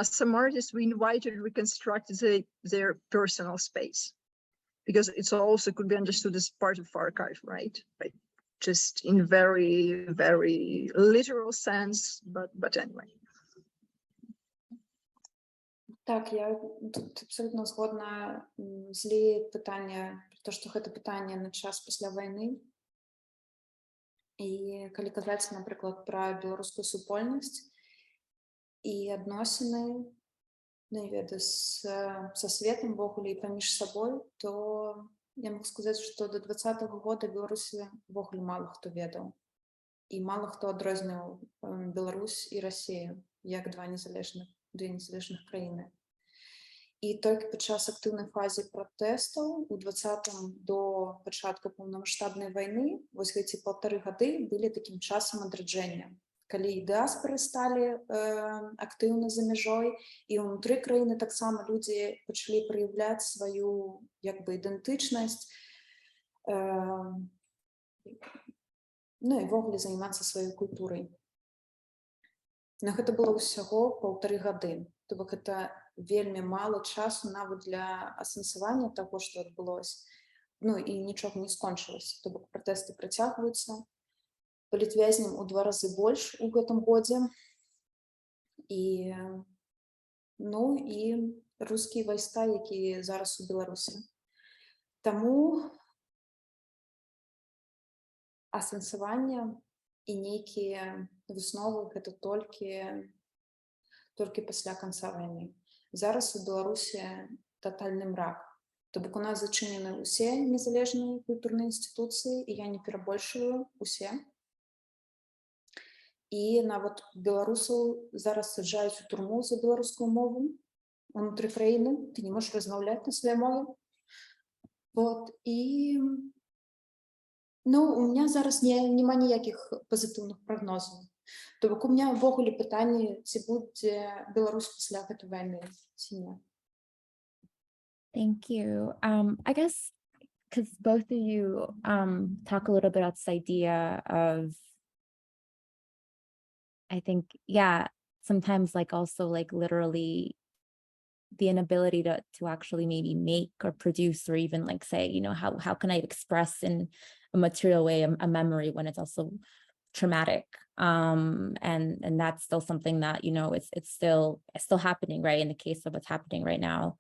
some artists we invited reconstructed their personal space, because it's also could be understood as part of archive, right? Like just in very, very literal sense, but anyway. Так, я тут абсолютно згодна з Лією питання про те, што гэта пытанне на час пасля вайны. І калі казаць, напрыклад, пра беларускую супольнасць і адносіны, ну, я ведаю, са светам увогуле і паміж сабой, то я могу сказаць, што да 20-го года Беларусі увогуле мала хто ведаў. І мала хто адрозніваў Беларусь і Расію як две незалежных краіны. І толькі падчас актыўнай фазе пратэстаў у 20-м до пачатку поўнамаштабнай вайны вось гэці 1,5 гады былі такім часам адраджэння, калі дыаспары сталі актыўна за мяжой, і ўнутры краіны таксама людзі пачалі праяўляць сваю як бы ідэнтычнасць, ну і ввогуле займацца сваёй культурай. Но гэта было ўсяго 1,5 гады. То бок гэта вельмі мала часу нават для асэнсавання таго, што адбылося. Ну і нічога не скончылася. То бок пратэсты працягваюцца. Палітвязням у 2 разы больш у гэтым годзе. І, ну, і рускія вайска, якія зараз у Беларусі. Таму асэнсаванне і нейкія высновы гэта толькі пасля канца вайны. Зараз у Беларусі тотальны мрак. То бок у нас зачынены ўсе незалежныя культурныя інстытуцыі, і я не перабольшую, усе. І нават беларусаў зараз саджаюць у турму за беларускую мову унутры краіны. Ты не можаш размаўляць на сваёй мове. Вот, і ну, у меня зараз нема ніякіх пазітыўных прагнозаў. То бок у меня ўвогуле пытанне, ці будзе Беларусь пасля гэтай вайны, ці не. Thank you. I guess because both of you talk a little bit about this idea of, I think, yeah, sometimes like also like literally the inability to actually maybe make or produce or even like say, you know, how can I express in a material way a memory when it's also traumatic, and that's still something that, you know, it's still happening, right, in the case of what's happening right now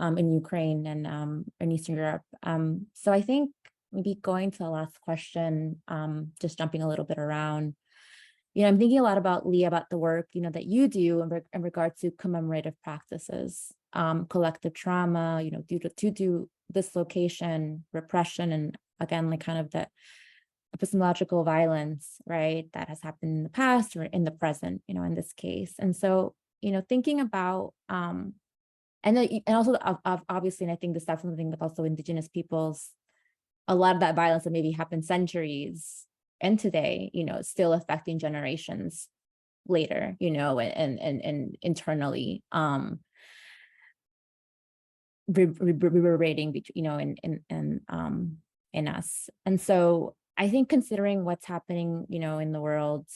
in Ukraine and in Eastern Europe. So I think maybe going to the last question, just jumping a little bit around, you know, I'm thinking a lot about, Lia, about the work, you know, that you do in regard to commemorative practices, collective trauma, you know, due to dislocation, repression, and again, like kind of the epistemological violence, right, that has happened in the past or in the present, you know, in this case. And so, you know, thinking about, and also obviously, and I think this is definitely with also Indigenous peoples, a lot of that violence that maybe happened centuries and today, you know, still affecting generations later, you know, and internally. reverberating between, in us. And so I think considering what's happening, in the world,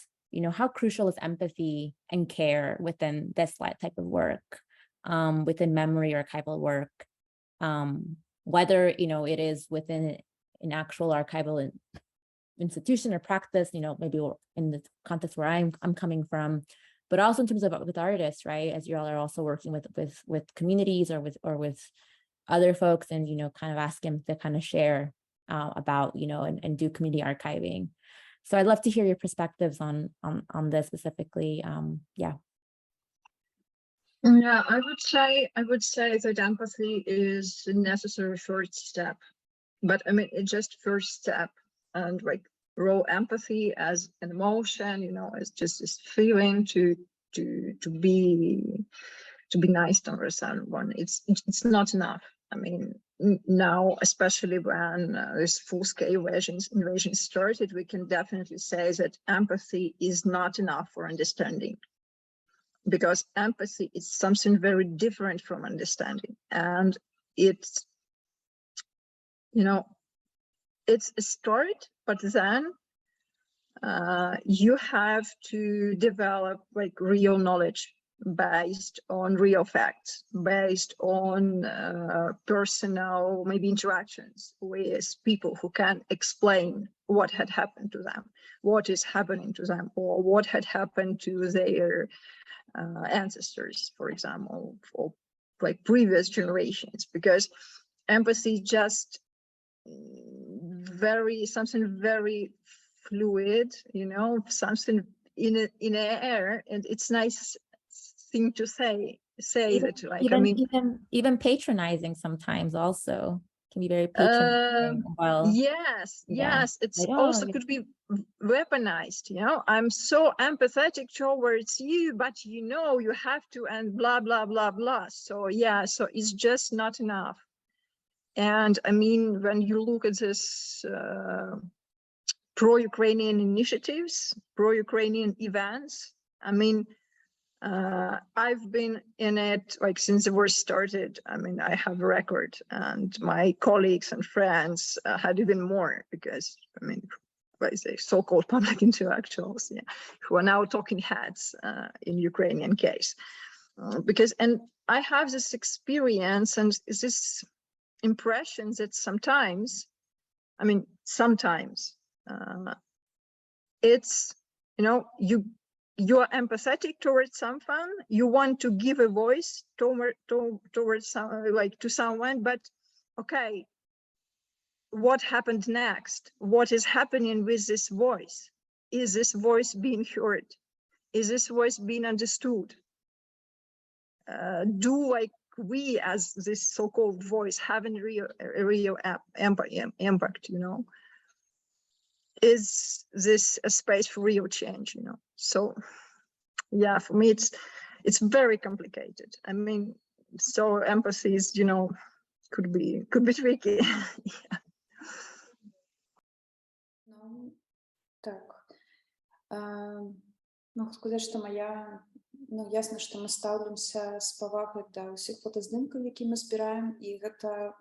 how crucial is empathy and care within this type of work, within memory archival work, whether, it is within an actual archival institution or practice, maybe in the context where I'm coming from, but also in terms of with artists, right? As you all are also working with communities or with other folks, and kind of ask them to kind of share about and do community archiving. So I'd love to hear your perspectives on this specifically. Yeah. Yeah, I would say that empathy is a necessary first step, but I mean it's just first step, and like raw empathy as an emotion, as just this feeling to be nice to someone. It's not enough. I mean, now, especially when this full-scale invasion started, we can definitely say that empathy is not enough for understanding, because empathy is something very different from understanding, and it's it's a start, but then you have to develop like real knowledge based on real facts, based on personal maybe interactions with people who can explain what had happened to them, what is happening to them, or what had happened to their ancestors, for example, or like previous generations, because empathy just something very fluid, something in air, and it's nice thing to say that, like, even patronizing sometimes also can be very patronizing. Yes, it's also could be weaponized. I'm so empathetic towards you, but you have to, and blah blah blah blah. So so it's just not enough. And I mean, when you look at this pro-Ukrainian initiatives, pro-Ukrainian events, I mean, I've been in it like since the war started. I mean, I have a record, and my colleagues and friends had even more, because I mean, what is it, so-called public intellectuals, who are now talking heads in Ukrainian case, and I have this experience and this impression that sometimes it's you're empathetic towards someone, you want to give a voice towards to someone, but okay, what happened next? What is happening with this voice? Is this voice being heard? Is this voice being understood? Do we as this so-called voice having real impact? Is this a space for real change? So yeah, for me it's very complicated. I mean, so empathy is could be tricky. Ну, так. Могу сказать, что ясна, што мы стаўлімся з павагай да ўсіх фотаздымкаў, які мы збіраем, і гэта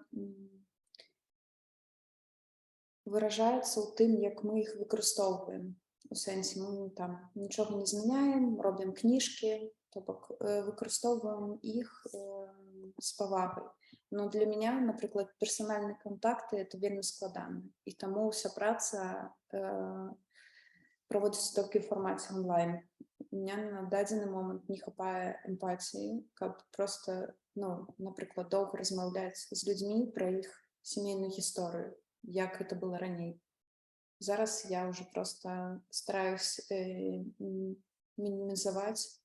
выражаецца ў тым, як мы іх выкарыстоўваем. У сэнсе, мы там нічога не змяняем, робім кніжкі, то бок выкарыстоўваем іх з павагай. Но для меня, напрыклад, персанальныя кантакты это вельмі складана, і таму ўся праца проводіцца толькі ў фармаце онлайн. У меня на дадзены момант не хапае эмпатіі, каб проста, напрыклад, доўга размаўляць з людзьмі пра іх сямейную гісторыю, як гэта было раней. Зараз я уже просто стараюсь мінімізаваць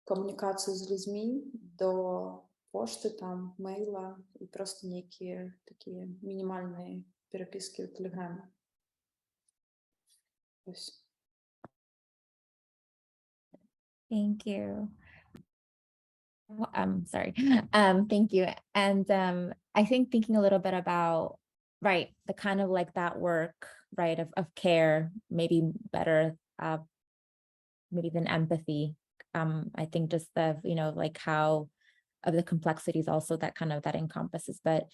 камунікацыю з людзьмі до пошты, там, мейла, і просто нейкія такія мінімальныя перапіскі ў тэлеграме. Ось. Thank you. Sorry. Thank you. And I think thinking a little bit about, right, the kind of like that work, right, of care, maybe better, maybe than empathy. I think just the, like how the complexities also that encompasses. But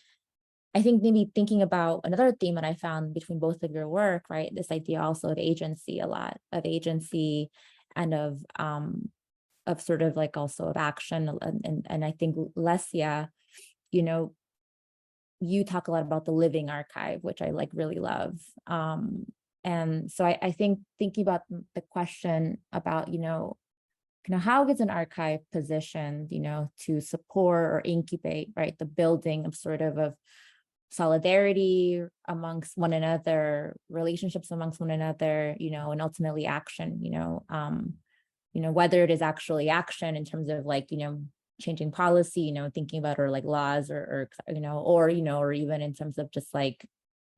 I think maybe thinking about another theme that I found between both of your work, right? This idea also of agency, a lot of agency and of sort of like also of action. And I think Lesia, you know, you talk a lot about the living archive, which I like really love. And so I think thinking about the question about, you know, how is an archive positioned, you know, to support or incubate, right, the building of sort of solidarity amongst one another, relationships amongst one another, you know, and ultimately action, you know, whether it is actually action in terms of like, you know, changing policy, you know, thinking about or like laws or you know, or even in terms of just like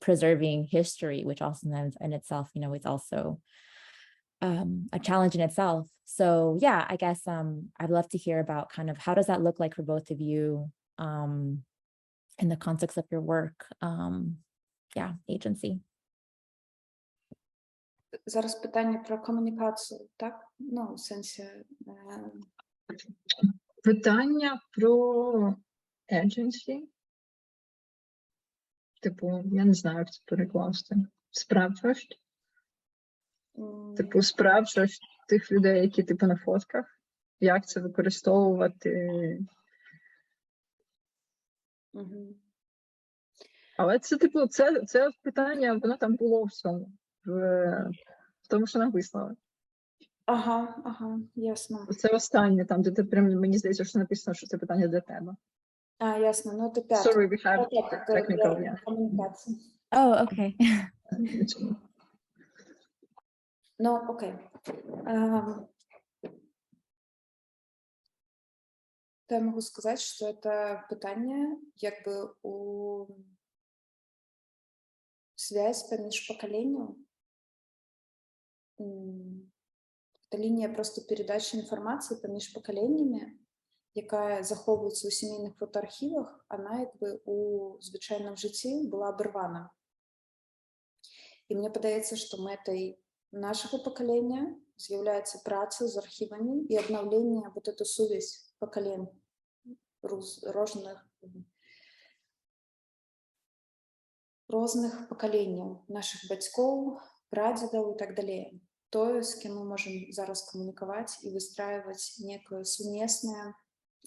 preserving history, which also in itself, you know, is also a challenge in itself. So yeah, I guess I'd love to hear about kind of how does that look like for both of you in the context of your work, agency. Зараз питання про комунікацію, так? Ну, в сенсі... Питання про agency. Типу, я не знаю, як це перекласти. Справжність. Типу, справжність тих людей, які типу на фотках. Як це використовувати. Але це, типу, це питання, воно там було в цьому. В тому, що нам вислали. Ага, ясно. Це останнє, там, де ти прям, мені здається, що написано, що це питання для тебе. Ясно, ну це п'яте. Sorry, we have technical, yeah. Комунікація. Oh, okay. Ну, окей. То я могу сказать, что это питание, как бы у связь поміж поколенням. Это лінія просто передачі інформації поміж поколеннями, яка заховується у сімейних фотоархівах, вона якби у звичайному житті була обірвана. І мені подається, що метою нашого покоління з'являється праця з архівами і обновлення вот эту сувязь поколінь різних поколінь, наших батьків, прадідів і так далі. То, з ким ми можемо зараз комунікувати і выстраивать некое сумісне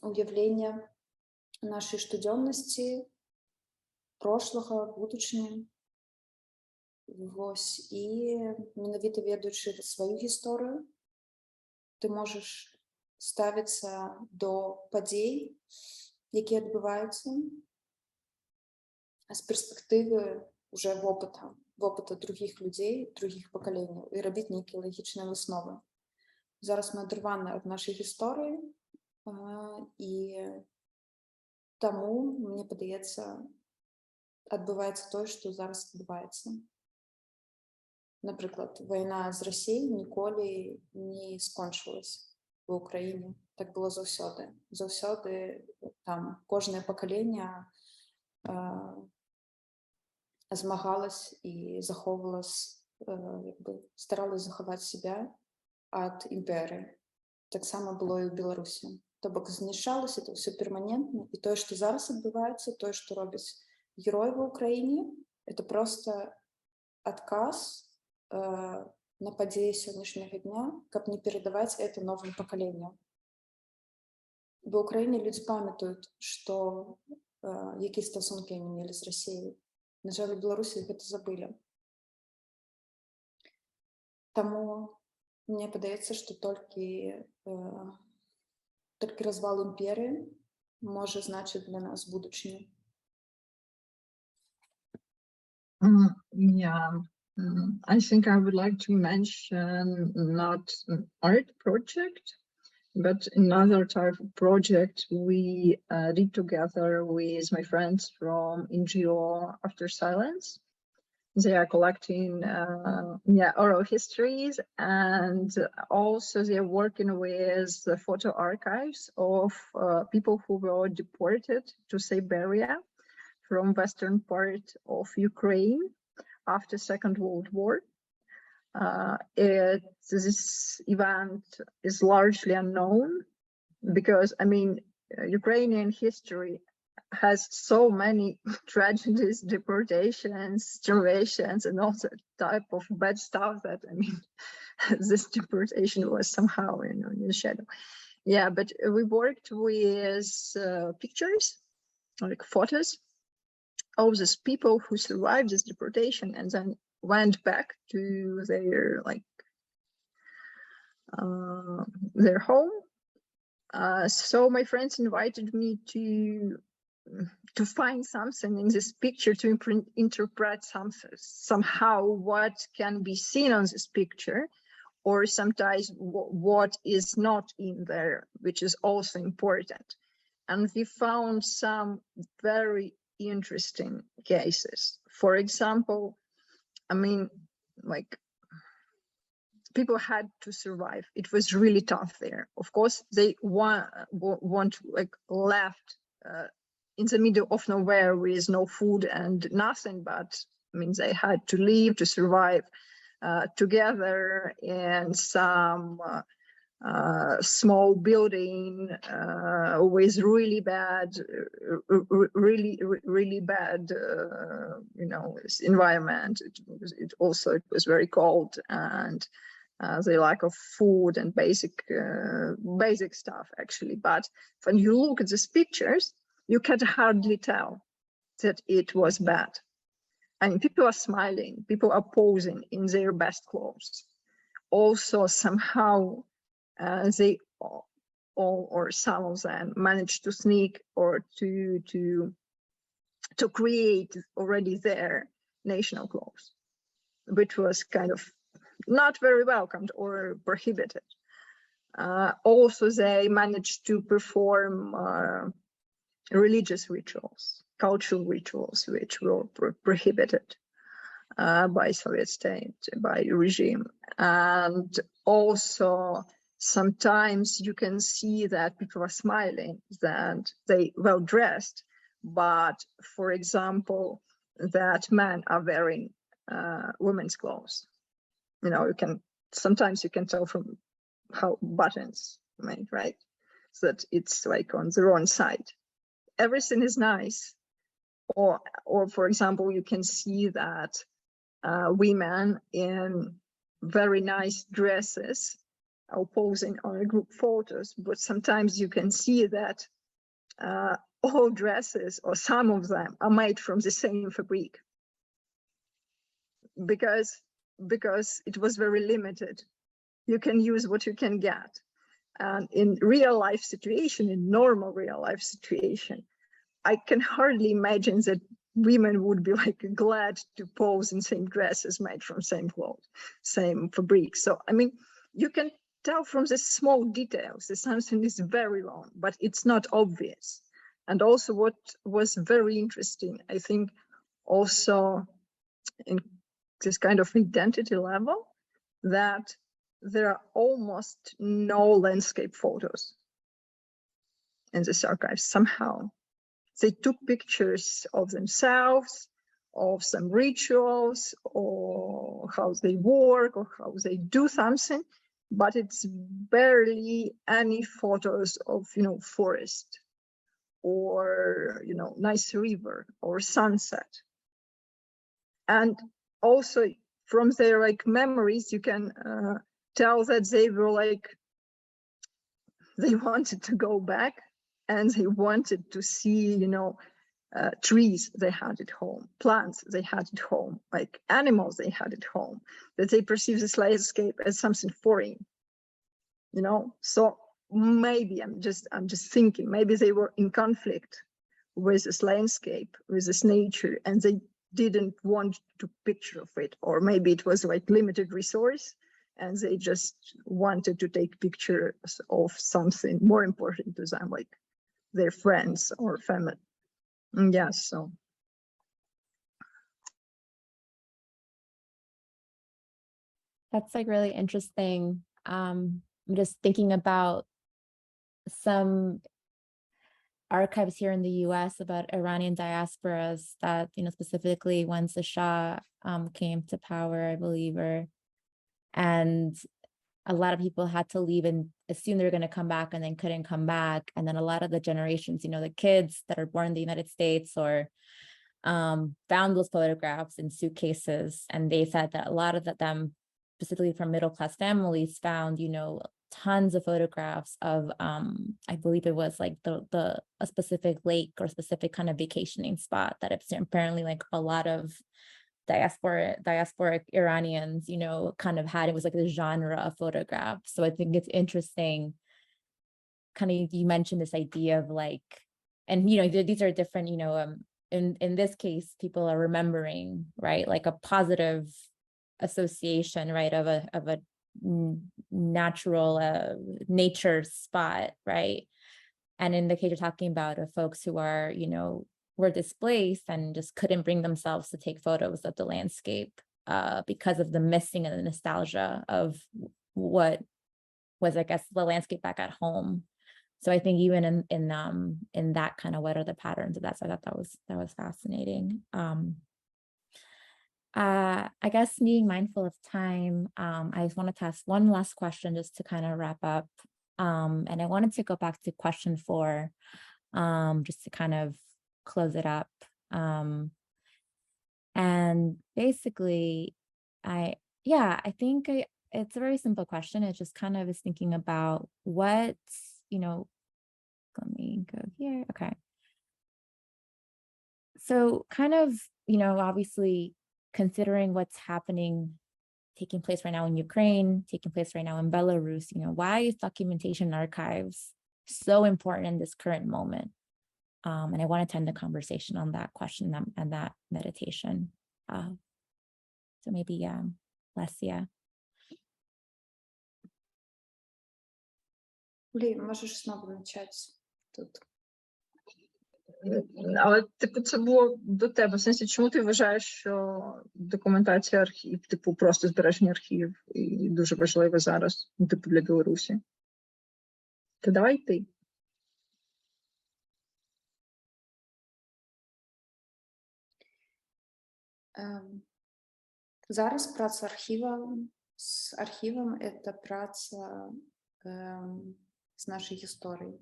уявление нашей штоденности, прошлого, будучини. Вось. І менавіта ведаючы свою гісторыю, ты можаш ставіцца до падзей, якія адбываюцца з перспектывы уже вопыта других людзей, других пакаленняў і рабіць нейкія лагічныя высновы. Зараз мы адрываны ад нашай гісторыі, і таму, мне падаецца, адбываецца тое, што зараз адбываецца. Напрыклад, вайна з Расіяй ніколі не скончылась в Україні. Так было заўсёды. Заўсёды там кожнае пакаленне змагалась і захоўвалась, старалась захаваць себя ад імперыі. Таксама было і ў Беларусі. То бок знішчалася это ўсё перманентна, і тое, што зараз адбываецца, тое, што робяць героі ва Ўкраіне, это проста адказ на падзеі сённяшняга дня, каб не перадаваць это новым пакаленням. Ва Ўкраіне людзі памятаюць, што якія стасункі яны мелі з Расіяй. На жаль, у Беларусі гэта забылі. Таму мне падаецца, што толькі развал імперыі можа значыць для нас будучыню. I think I would like to mention not an art project, but another type of project we did together with my friends from NGO After Silence. They are collecting oral histories, and also they are working with the photo archives of people who were deported to Siberia from western part of Ukraine after Second World War. This event is largely unknown because, I mean, Ukrainian history has so many tragedies, deportations, starvations, and all that type of bad stuff that, I mean, this deportation was somehow, in the shadow. Yeah, but we worked with pictures, like photos of these people who survived this deportation and then went back to their their home. So my friends invited me to find something in this picture, to interpret something somehow what can be seen on this picture, or sometimes what is not in there, which is also important. And we found some very interesting cases. For example, I mean, like, people had to survive. It was really tough there. Of course, they left in the middle of nowhere with no food and nothing, but I mean, they had to leave to survive together in some small building with really bad, really bad, environment. It was very cold, and the lack of food and basic stuff, actually. But when you look at these pictures, you can hardly tell that it was bad. I mean, people are smiling, people are posing in their best clothes. Also, somehow they all or some of them managed to sneak or to create already their national clothes, which was kind of not very welcomed or prohibited. Also, they managed to perform religious rituals, cultural rituals, which were prohibited by Soviet state, by regime. And also, sometimes you can see that people are smiling, that they well dressed, but for example, that men are wearing women's clothes. Sometimes you can tell from how buttons made, right? So that it's like on the wrong side. Everything is nice. Or for example, you can see that women in very nice dresses are posing on group photos, but sometimes you can see that all dresses, or some of them, are made from the same fabric, because it was very limited. You can use what you can get. And in real life situation, in normal real life situation, I can hardly imagine that women would be like glad to pose in same dresses made from same clothes, same fabric. So, I mean, you can tell from the small details that something is very wrong, but it's not obvious. And also what was very interesting, I think, also in this kind of identity level, that there are almost no landscape photos in this archive somehow. They took pictures of themselves, of some rituals, or how they work, or how they do something, but it's barely any photos of, forest, or, nice river, or sunset. And also from their memories, you can tell that they were they wanted to go back, and they wanted to see, trees they had at home, plants they had at home, like animals they had at home, that they perceive this landscape as something foreign, So maybe I'm just thinking, maybe they were in conflict with this landscape, with this nature, and they didn't want to picture of it, or maybe it was limited resource, and they just wanted to take pictures of something more important to them, like their friends or family. Yeah, so. That's really interesting. I'm just thinking about some archives here in the US about Iranian diasporas that, specifically once the Shah came to power, I believe, and a lot of people had to leave and assume they were going to come back and then couldn't come back. And then a lot of the generations, you know, the kids that are born in the United States or found those photographs in suitcases. And they said that a lot of them, specifically from middle-class families, found, you know, tons of photographs of, I believe it was like a specific lake or specific kind of vacationing spot that it's apparently like a lot of diasporic Iranians, you know, kind of had. It was like the genre of photograph. So I think it's interesting, kind of, you mentioned this idea of like, and, you know, these are different, you know, in this case, people are remembering, right, like a positive association, right, of a natural nature spot, right? And in the case you're talking about of folks who are, you know, were displaced and just couldn't bring themselves to take photos of the landscape because of the missing and the nostalgia of what was, I guess, the landscape back at home. So I think even in that kind of, what are the patterns of that? So I thought that was fascinating. I guess being mindful of time, I just wanted to ask one last question just to kind of wrap up. And I wanted to go back to question 4, just to kind of close it up. And basically, I think it's a very simple question. It just kind of is thinking about what, you know, let me go here. Okay. So kind of, you know, obviously considering what's taking place right now in Ukraine, taking place right now in Belarus, you know, why is documentation archives so important in this current moment? And I want to end the conversation on that question and that meditation. So maybe Lesia. Лі, можеш знову почати тут. Але, типу, це було до тебе. В сенсі, чому ти вважаєш, що документація архів, типу, просто збереження архівів і дуже важливе зараз, ну, типу, для Білорусі? Та давай ти. Зараз праца з архівом – це праца з нашої історії.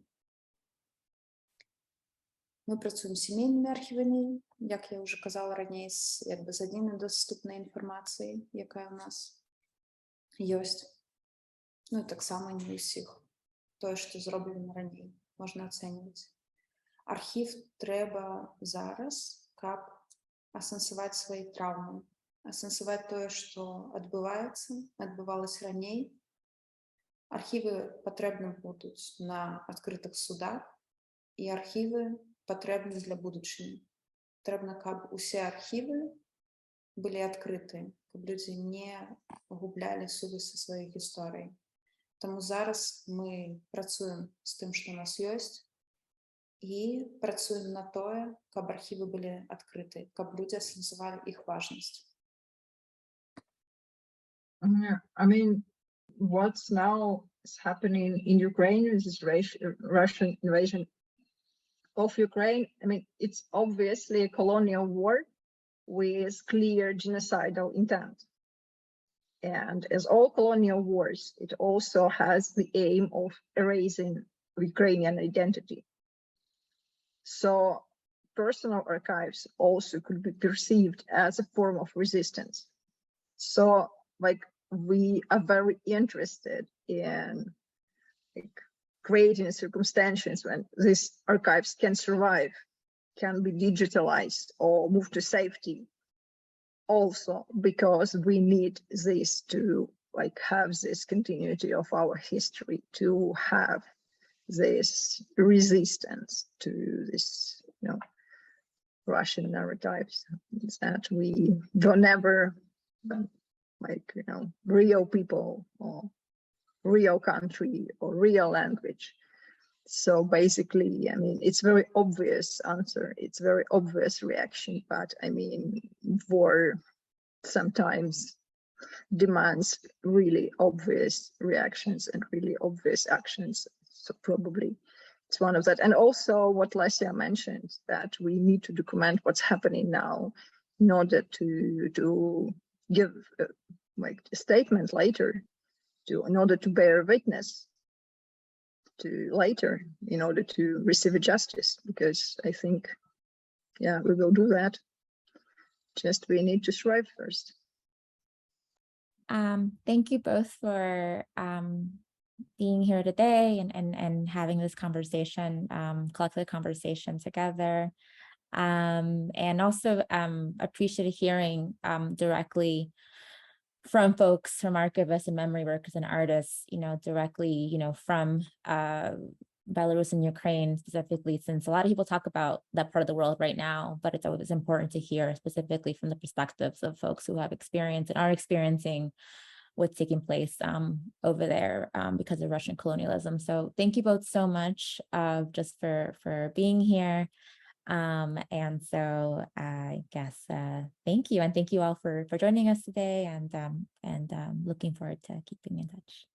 Ми працюємо з сімейними архівами, як я вже казала раніше, з загальнодоступною інформацією, яка у нас є. Ну і так само не у всіх. Те, що зроблено раніше, можна оцінювати. Архів треба зараз, щоб асенсувати свої травми, асенсувати те, що відбувалось раніше. Архіви потрібні будуть на відкритих судах, і архіви потрібні для будущего. Потрібно, щоб усі архіви були відкриті, щоб люди не губляли сувязі своїх історій. Тому зараз ми працюємо з тим, що у нас є, і працюємо на те, щоб архіви були відкриті, щоб люди осознавали їх важність. I mean, what's now is happening in Ukraine is this Russian invasion of Ukraine. I mean, it's obviously a colonial war with clear genocidal intent. And as all colonial wars, it also has the aim of erasing Ukrainian identity. So personal archives also could be perceived as a form of resistance. So, like, we are very interested in like creating circumstances when these archives can survive, can be digitalized or move to safety. Also, because we need this to like have this continuity of our history, to have this resistance to this, you know, Russian narratives that we were never like, you know, real people or real country or real language. So basically, I mean, it's very obvious answer. It's very obvious reaction, but I mean, war sometimes demands really obvious reactions and really obvious actions. So probably it's one of that. And also what Lesia mentioned, that we need to document what's happening now in order to give like a statement later in order to bear witness to later, in order to receive a justice, because I think, yeah, we will do that. Just we need to thrive first. Thank you both for being here today and having this conversation, collective conversation together. And also appreciate hearing directly from folks, from archivists and memory workers and artists, directly, from Belarus and Ukraine specifically, since a lot of people talk about that part of the world right now, but it's always important to hear specifically from the perspectives of folks who have experienced and are experiencing what's taking place over there because of Russian colonialism. So thank you both so much just for being here. And so I guess thank you, and thank you all for joining us today, and looking forward to keeping in touch.